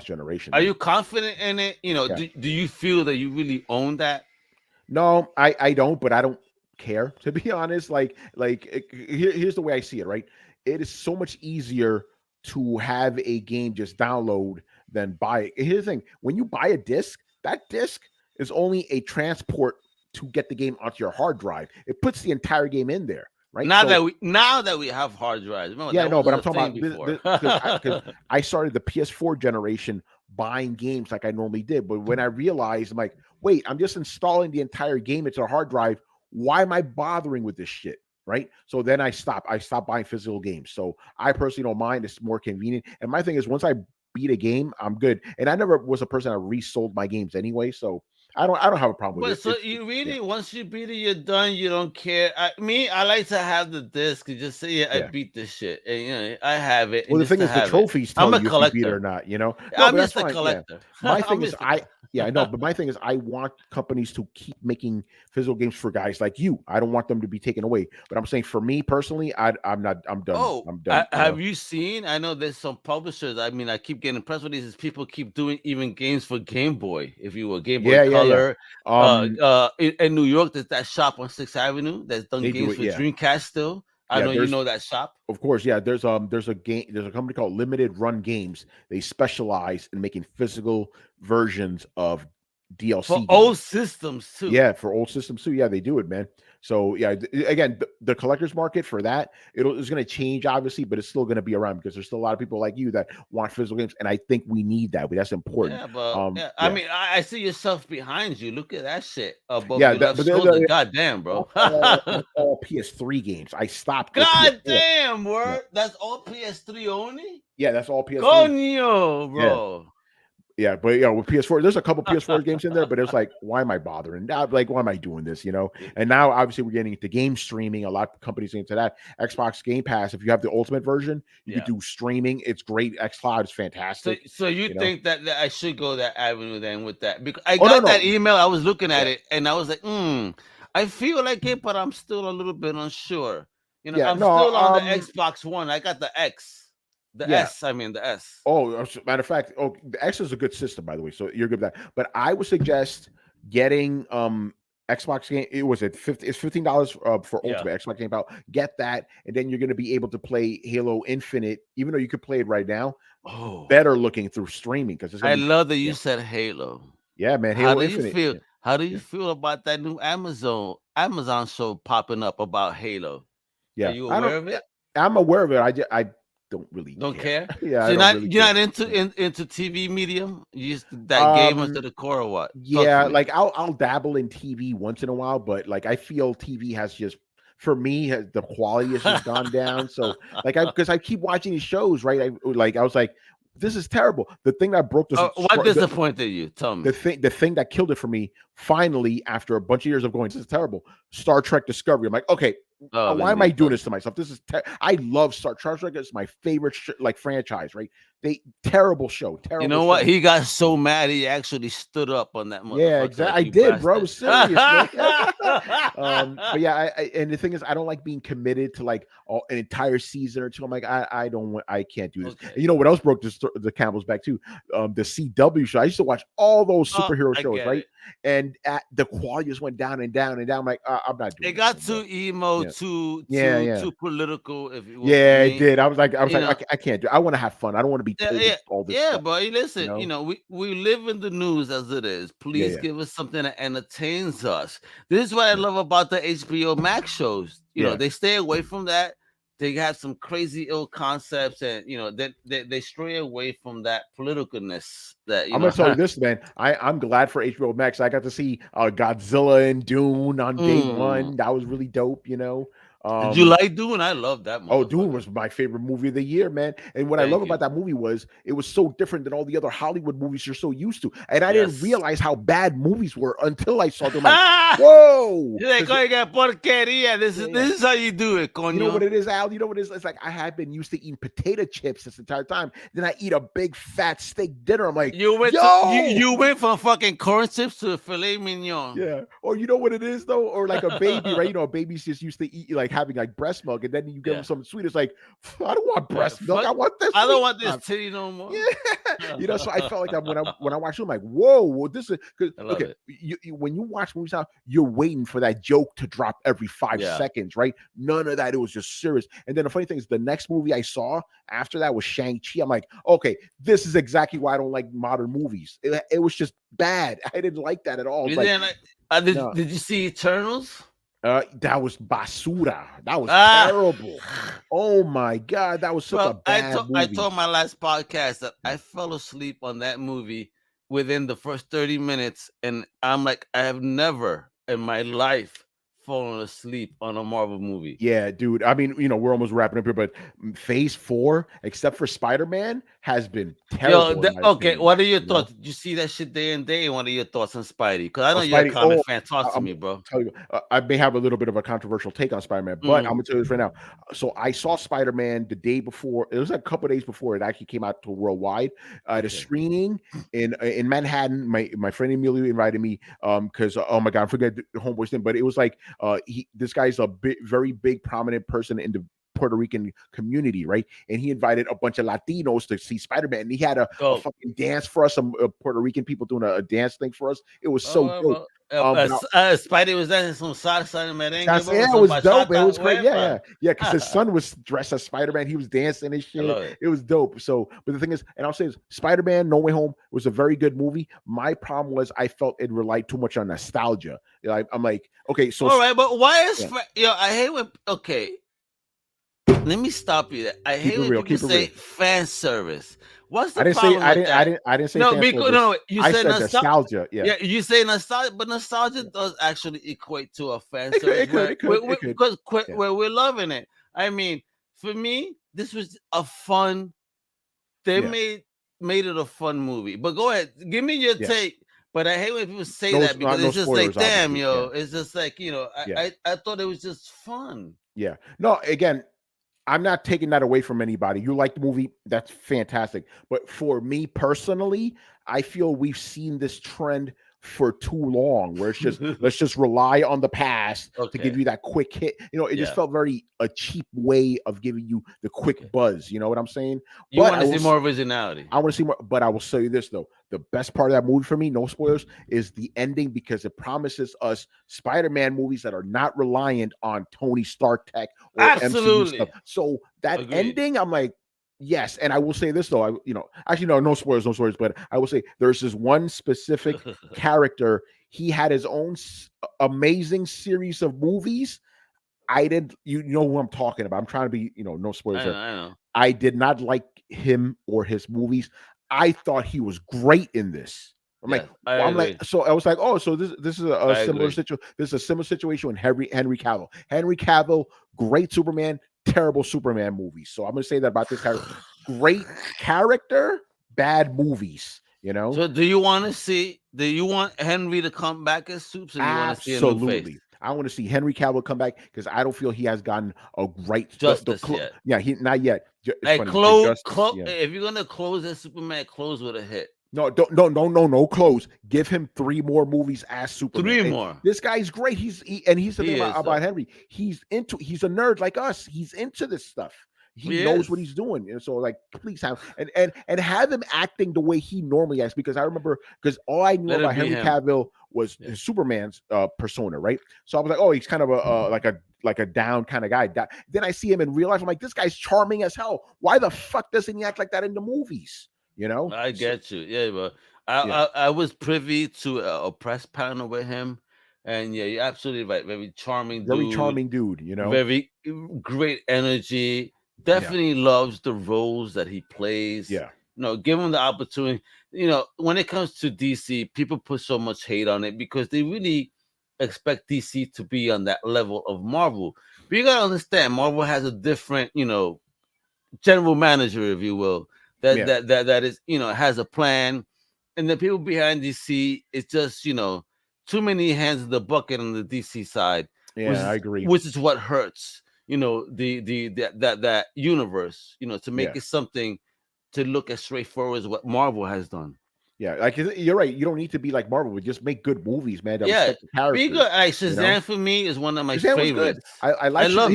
generation. Are you confident in it? Do you feel that you really own that? No, I don't, but I don't care, to be honest. Here's the way I see it, right? It is so much easier to have a game just download than buy it. Here's the thing: when you buy a disc, that disc is only a transport to get the game onto your hard drive. It puts the entire game in there. Right? Now that we have hard drives. Remember, but I'm talking about because I started the PS4 generation buying games like I normally did. But when I realized, I'm like, wait, I'm just installing the entire game into a hard drive. Why am I bothering with this shit? Right? So then I stopped buying physical games. So I personally don't mind. It's more convenient. And my thing is, once I beat a game, I'm good. And I never was a person that resold my games anyway. So I don't have a problem with it. So you really, once you beat it, you're done. You don't care. I like to have the disc and just say, I beat this shit. And, I have it. Well, the thing is, the trophies tell you if you beat it or not. No, I'm just a collector. Yeah. My thing is, I know, but my thing is, I want companies to keep making physical games for guys like you. I don't want them to be taken away. But I'm saying, for me personally, I'm done. I'm done. Have you seen? I know there's some publishers. I mean, I keep getting press releases. People keep doing even games for Game Boy, if you will, Game Boy Color. Yeah. In New York, there's that shop on 6th Avenue that's done games for Dreamcast still. I know you know that shop. Of course, yeah. There's a company called Limited Run Games. They specialize in making physical versions of DLC for old systems too. Yeah, for old systems too. Yeah, they do it, man. So yeah, again, the collector's market for that it's going to change, obviously, but it's still going to be around because there's still a lot of people like you that want physical games, and I think we need that. But that's important. Yeah, but I mean, I see yourself behind you. Look at that shit. Goddamn, bro. All PS3 games. I stopped. Goddamn, word. Yeah. That's all PS3 only. Yeah, that's all PS3. Coño, bro. Yeah. Yeah, but with PS4, there's a couple PS4 games in there, but it's like, why am I bothering? Like, why am I doing this? And now obviously we're getting into game streaming. A lot of companies into that. Xbox Game Pass, if you have the ultimate version, you can do streaming. It's great. xCloud is fantastic. So you think that I should go that avenue then with that? Because I got that email, I was looking at it, and I was like, I feel like it, but I'm still a little bit unsure. I'm still on the Xbox One. I got the X. The S. Oh, matter of fact, the X is a good system, by the way. So you're good with that. But I would suggest getting Xbox game. It was at $15 for Ultimate Xbox Game Pass. Get that, and then you're going to be able to play Halo Infinite, even though you could play it right now. Better looking through streaming because I love that you said Halo. Yeah, man. Halo Infinite. How do you feel about that new Amazon show popping up about Halo? Are Yeah, you I aware don't. of it? I'm aware of it. I don't really Don't care. care. Yeah, So I don't really you're care. not into TV medium. You just that gamer to Um, the core or what? Talk to yeah, me. like I'll dabble in TV once in a while, but like I feel TV has just for me the quality has just gone down. So like because I keep watching these shows, right? I was like, this is terrible. The thing that broke What disappointed you? Tell me. the thing that killed it for me finally after a bunch of years of going, this is terrible. Star Trek Discovery. I'm like, okay, Oh, why am I doing bendito. this to myself? This is I love Star Trek. It's my favorite like franchise, right? They terrible show, You terrible know what? show. He got so mad he actually stood up on that Yeah, motherfucker exactly. like I you did, bro. I bastard. was serious, man. But yeah, and the thing is, I don't like being committed to like an entire season or two. I'm like, I don't want, I can't do this. Okay. And you know what else broke the camel's back too? The CW show. I used to watch all those superhero I shows, get right? it. And the quality just went down and down and down. I'm like, I'm not doing It this got no more. too emo, Yeah. too Yeah, yeah. too political. If you want Yeah, it me, did. I was like, you know. I can't do. I want to have fun. I don't want to be Yeah, told yeah, all this yeah, stuff. but listen, You know? we live in the news as it is. Yeah, Please yeah, give us something that entertains us. This is what I yeah, love about the HBO Max shows. yeah. They stay away from that. They have some crazy ill concepts, and they stray away from that politicalness that I'm gonna tell you this, man. I'm glad for HBO Max. I got to see Godzilla and Dune on day Mm. one. That was really dope. Did you like Dune? I love that Oh, Dune motherfucker. was my favorite movie of the year, man. And what I love Thank about you. that movie was it was so different than all the other Hollywood movies you're so used to. And I didn't Yes. realize how bad movies were until I saw them. Like, whoa! You're like, 'Cause oiga, porquería. This yeah, is yeah. this is how you do it, You know what coño. it is, Al? You know what it is? It's like I had been used to eating potato chips this entire time. Then I eat a big fat steak dinner. I'm like, You went yo, you went from fucking corn chips to filet mignon. yeah. Or you know what it is though? Or like a baby, right? A baby's just used to eat like having like breast milk, and then you give them Yeah. something sweet. It's like, I don't want Yeah, breast milk. fuck. I want this. I don't sweet want this stuff. titty no more. Yeah. So I felt like that when I watched it, I'm like, whoa, this is because I love okay. it. When you watch movies now, you're waiting for that joke to drop every 5 Yeah. seconds, right? None of that. It was just serious. And then the funny thing is, the next movie I saw after that was Shang-Chi. I'm like, okay, this is exactly why I don't like modern movies. It was just bad. I didn't like that at all. You Like, didn't like, no. did you see Eternals? That was basura. That was Ah. terrible. Oh my god, that was such a Well, bad I movie. told my last podcast that I fell asleep on that movie within the first 30 minutes, and I'm like, I have never in my life fallen asleep on a Marvel movie. Yeah, dude. I mean, we're almost wrapping up here, but Phase 4, except for Spider-Man, has been terrible. in my Okay, opinion, what are your you know? thoughts? Did you see that shit day and day? And what are your thoughts on Spidey? Because I know Oh, you're a Spidey. comic Oh, fan. Talk to I'm me, bro. tell you, I may have a little bit of a controversial take on Spider-Man, but I'm gonna tell you this right now. So I saw Spider-Man the day before. It was a couple of days before it actually came out to worldwide. At a screening in Manhattan. My friend Emilio invited me because oh my god, I forget the homeboy's name, but it was like this guy's a very big prominent person in the Puerto Rican community, right? And he invited a bunch of Latinos to see Spider-Man. And he had a fucking dance for us, some Puerto Rican people doing a dance thing for us. It was so dope. Spidey was dancing some salsa and merengue. Yeah, it was dope. It was great. Yeah. Because his son was dressed as Spider-Man. He was dancing and shit. It was dope. So, but the thing is, and I'll say this, Spider-Man No Way Home was a very good movie. My problem was I felt it relied too much on nostalgia. I'm like, okay, so all right, but why is I hate when let me stop you there. I hate when people say fan service. What's the problem? I didn't say no, because no, you said nostalgia. Yeah, you say nostalgia, but nostalgia does actually equate to a fan service because we're loving it. I mean, for me, this was a fun. They made it a fun movie. But go ahead, give me your take. But I hate when people say that because it's just like, damn, it's just like I thought it was just fun. Yeah, no, again. I'm not taking that away from anybody. You like the movie, that's fantastic. But for me personally, I feel we've seen this trend for too long, where it's just let's just rely on the past to give you that quick hit. It just felt very a cheap way of giving you the quick buzz. You know what I'm saying? You want to see more originality. I want to see more, but I will say this though: the best part of that movie for me, no spoilers, is the ending because it promises us Spider-Man movies that are not reliant on Tony Stark tech or MCU stuff. So that ending, I'm like. Yes, and I will say this though, actually no spoilers, but I will say there's this one specific character. He had his own amazing series of movies. I did. You know who I'm talking about. I'm trying to be, no spoilers I know, there. I know. I did not like him or his movies. I thought he was great in this. I'm like, Yes, I I'm like, agree. so I was like, oh, so this is a I similar agree. situation. This is a similar situation with Henry Cavill. Henry Cavill, great Superman, terrible Superman movies. So I'm gonna say that about this character. Great character, bad movies. So, do you want to see? Do you want Henry to come back as Soups, or you want to see a new face? Absolutely. I want to see Henry Cavill come back because I don't feel he has gotten a great Justice yet? yeah, he not yet. It's Hey, funny you say justice. Yeah. If you're gonna close as Superman, close with a hit. No, don't, no close. Give him 3 more movies as Superman. 3 more. This guy's great. He's the thing He is about though. Henry. He's a nerd like us. He's into this stuff. He He knows is. what he's doing. And so like please have and have him acting the way he normally acts because I remember because all I knew Let it about be Henry him. Cavill was Yeah. his Superman's persona, right? So I was like, oh, he's kind of a like a down kind of guy. Then I see him in real life. I'm like, this guy's charming as hell. Why the fuck doesn't he act like that in the movies? I So, get you. Yeah, but I, yeah. I was privy to a press panel with him, and yeah, you're absolutely right. Very charming Very dude. charming dude, Very great energy. Yeah, Definitely loves the roles that he plays. yeah, Give him the opportunity. When it comes to DC, people put so much hate on it because they really expect DC to be on that level of Marvel. But you gotta understand, Marvel has a different, general manager, if you will, that yeah, that is, has a plan, and the people behind DC, it's just, too many hands in the bucket on the DC side, which yeah. I is agree. which is what hurts, that universe, to make Yeah, it something to look as straightforward as what Marvel has done. yeah. Like you're right. You don't need to be like Marvel, but just make good movies, man. That Yeah, respect the be good. characters. Like You know, Shazam for me is one of my Shazam was good. favorites. I I like. love it.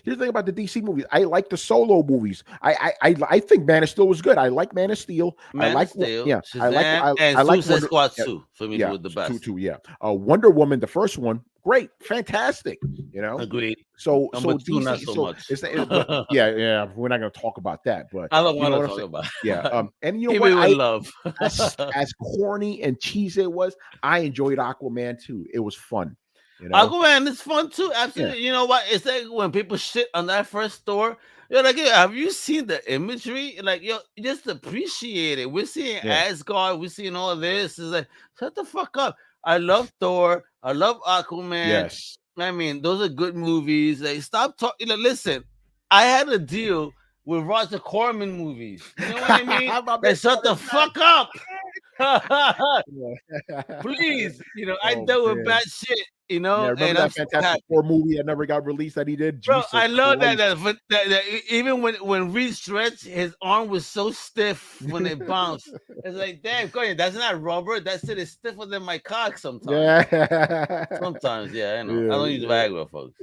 Here's the thing about the DC movies. I like the solo movies. I think Man of Steel was good. I like Man of Steel. I Man of like. Steel, Yeah, Shazam, and I like Suicide Wonder. Squad Yeah, 2 for me yeah. was the best. Yeah. Wonder Woman, the first one, great, fantastic. Agreed. So Number two, not DC, so so much. but yeah, we're not gonna talk about that, but I don't you want know to what I'm talk saying? about Yeah. it. And you know Keep what? it with love. As corny and cheesy it was, I enjoyed Aquaman too. It was fun, you know. Aquaman is fun too. Yeah, Absolutely. You know what? It's like when people shit on that first store. You're like, yeah, have you seen the imagery? Like, just appreciate it. We're seeing yeah, Asgard. We're seeing all this. It's like, shut the fuck up. I love Thor. I love Aquaman. yes. I mean, those are good movies. Like, stop talking. Listen, I had a deal with Roger Corman movies. You know what I mean? My man Like, shut the is back. fuck up. Yeah. Please, I Oh dealt with man. bad shit, Yeah, remember and I'm that so Fantastic happy. Four movie that never got released that he did? Bro, Jesus I love that, Christ. even when Reed stretched, his arm was so stiff when it bounced. It's like, damn, Cody, that's not rubber. That shit is stiffer than my cock sometimes. Yeah. Sometimes, yeah, I know. I Yeah, don't use Viagra, folks.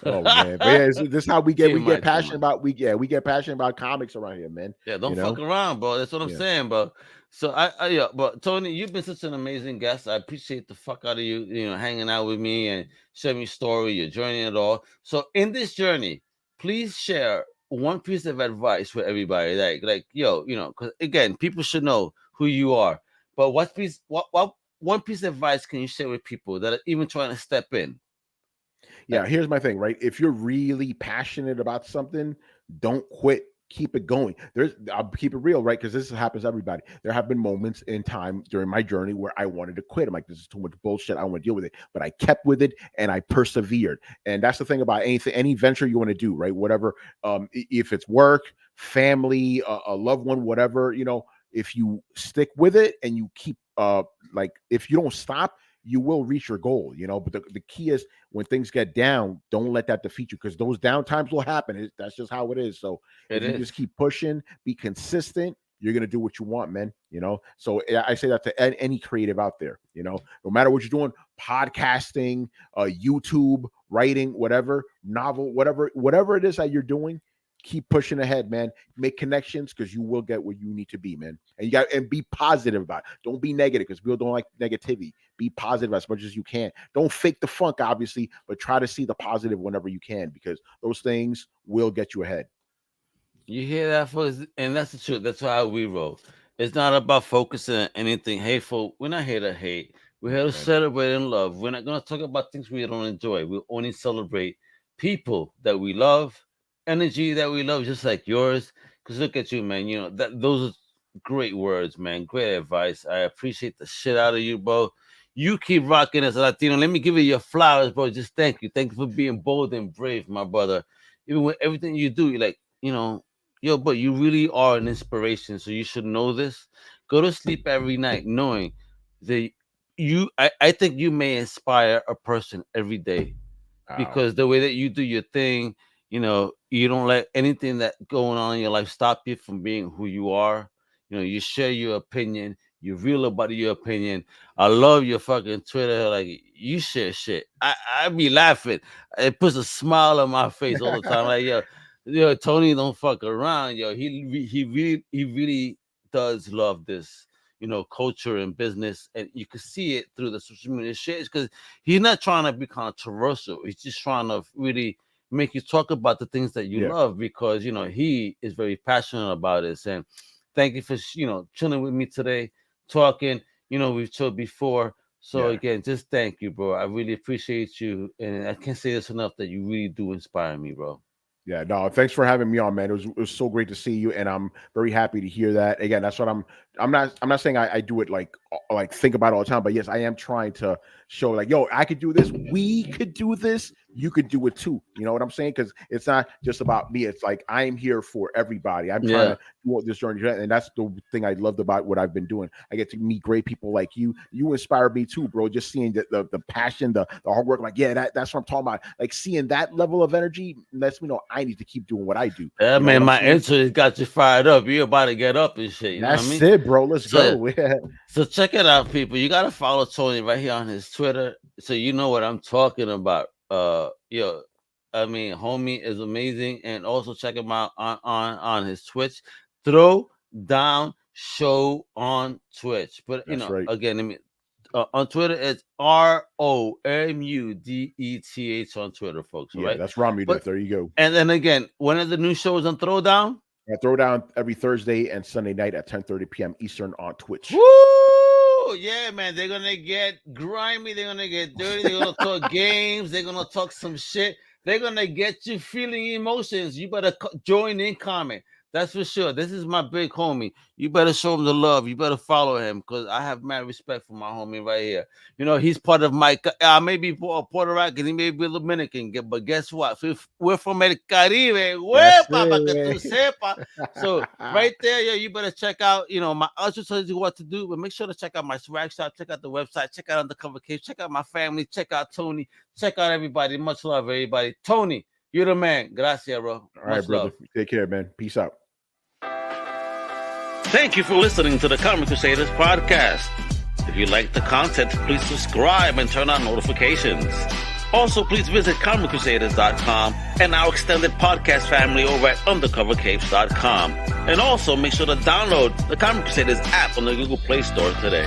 Oh man, but yeah, this is how we Too get much, too passionate much. about we get passionate about comics around here, man. Yeah, You don't fuck know, around, bro. That's what I'm yeah, saying, bro. So yeah, but Tony, you've been such an amazing guest. I appreciate the fuck out of you, hanging out with me and sharing your story, your journey, and all. So in this journey, please share one piece of advice with everybody. Like, yo, because again, people should know who you are. But what one piece of advice can you share with people that are even trying to step in? yeah. Here's my thing, right? If you're really passionate about something, don't quit. Keep it going. I'll keep it real, right? Because this happens to everybody. There have been moments in time during my journey where I wanted to quit. I'm like, this is too much bullshit. I don't want to deal with it. But I kept with it and I persevered. And that's the thing about anything, any venture you want to do, right? Whatever, if it's work, family, a loved one, whatever, if you stick with it and you keep, like, if you don't stop, you will reach your goal, But the key is when things get down, don't let that defeat you because those down times will happen. That's just how it is. So It if you is. just keep pushing, be consistent, you're gonna do what you want, man. So I say that to any creative out there. No matter what you're doing, podcasting, YouTube, writing, whatever, novel, whatever it is that you're doing, keep pushing ahead, man. Make connections because you will get where you need to be, man. And you got and be positive about it. Don't be negative because people don't like negativity. Be positive as much as you can. Don't fake the funk, obviously, but try to see the positive whenever you can because those things will get you ahead. You hear that, folks? And that's the truth. That's how we roll. It's not about focusing on anything hateful. We're not here to hate. We're here to celebrate and love. We're not going to talk about things we don't enjoy. We'll only celebrate people that we love, energy that we love, just like yours. Because look at you, man. You know, those are great words, man. Great advice. I appreciate the shit out of you, bro. You keep rocking as a Latino. Let me give you your flowers, bro. Just thank you. Thank you for being bold and brave, my brother. Even with everything you do, you're like, you know, yo, but you really are an inspiration. So you should know this. Go to sleep every night knowing that I think you may inspire a person every day because the way that you do your thing, you know, you don't let anything that going on in your life stop you from being who you are. You know, you share your opinion. You're real about your opinion. I love your fucking Twitter. Like, you share shit. I be laughing. It puts a smile on my face all the time. Like, yo, Tony don't fuck around. Yo, he really does love this, you know, culture and business. And you can see it through the social media shit because he's not trying to be controversial. He's just trying to really make you talk about the things that you love because, you know, he is very passionate about this. And thank you for, you know, chilling with me today. Talking, you know, we've told before. So again, just thank you, bro. I really appreciate you. And I can't say this enough that you really do inspire me, bro. Yeah, no, thanks for having me on, man. It was so great to see you, and I'm very happy to hear that. Again, that's what I'm not saying I do it like think about it all the time, but yes, I am trying to show like, yo, I could do this, we could do this, you could do it too. You know what I'm saying? Because it's not just about me. It's like I am here for everybody. I'm trying to do this journey, and that's the thing I loved about what I've been doing. I get to meet great people like you. You inspire me too, bro. Just seeing the passion, the hard work. Like, yeah, that's what I'm talking about. Like seeing that level of energy lets me know I need to keep doing what I do. Yeah, man, my intro got you fired up. You're about to get up and shit. You know what I mean? It, bro. Let's go. So check it out, people. You gotta follow Tony right here on his Twitter, so you know what I'm talking about. Yo, I mean, homie is amazing, and also check him out on his Twitch, Throwdown Show on Twitch. But you know, again, I mean, on Twitter it's ROMUDETH on Twitter, folks. Yeah, right? That's Romudet. There you go. And then again, when are the new shows on Throwdown? Throwdown every Thursday and Sunday night at 10:30 p.m. Eastern on Twitch. Woo! Yeah, man, they're gonna get grimy, they're gonna get dirty, they're gonna talk games, they're gonna talk some shit, they're gonna get you feeling emotions. You better join in, comment. That's for sure. This is my big homie. You better show him the love. You better follow him because I have mad respect for my homie right here. You know, he's part of my, maybe Puerto Rican, he may be Dominican, but guess what? We're from El Caribe. So right there, yo, you better check out, you know, my usher tells you what to do, but make sure to check out my swag shop, check out the website, check out Undercover Cave, check out my family, check out Tony, check out everybody. Much love, everybody. Tony, you're the man. Gracias, bro. All right, brother. Take care, man. Peace out. Thank you for listening to the Comic Crusaders Podcast. If you like the content, please subscribe and turn on notifications. Also, please visit comiccrusaders.shop and our extended podcast family over at undercovercapes.com. And also, make sure to download the Comic Crusaders app on the Google Play Store today.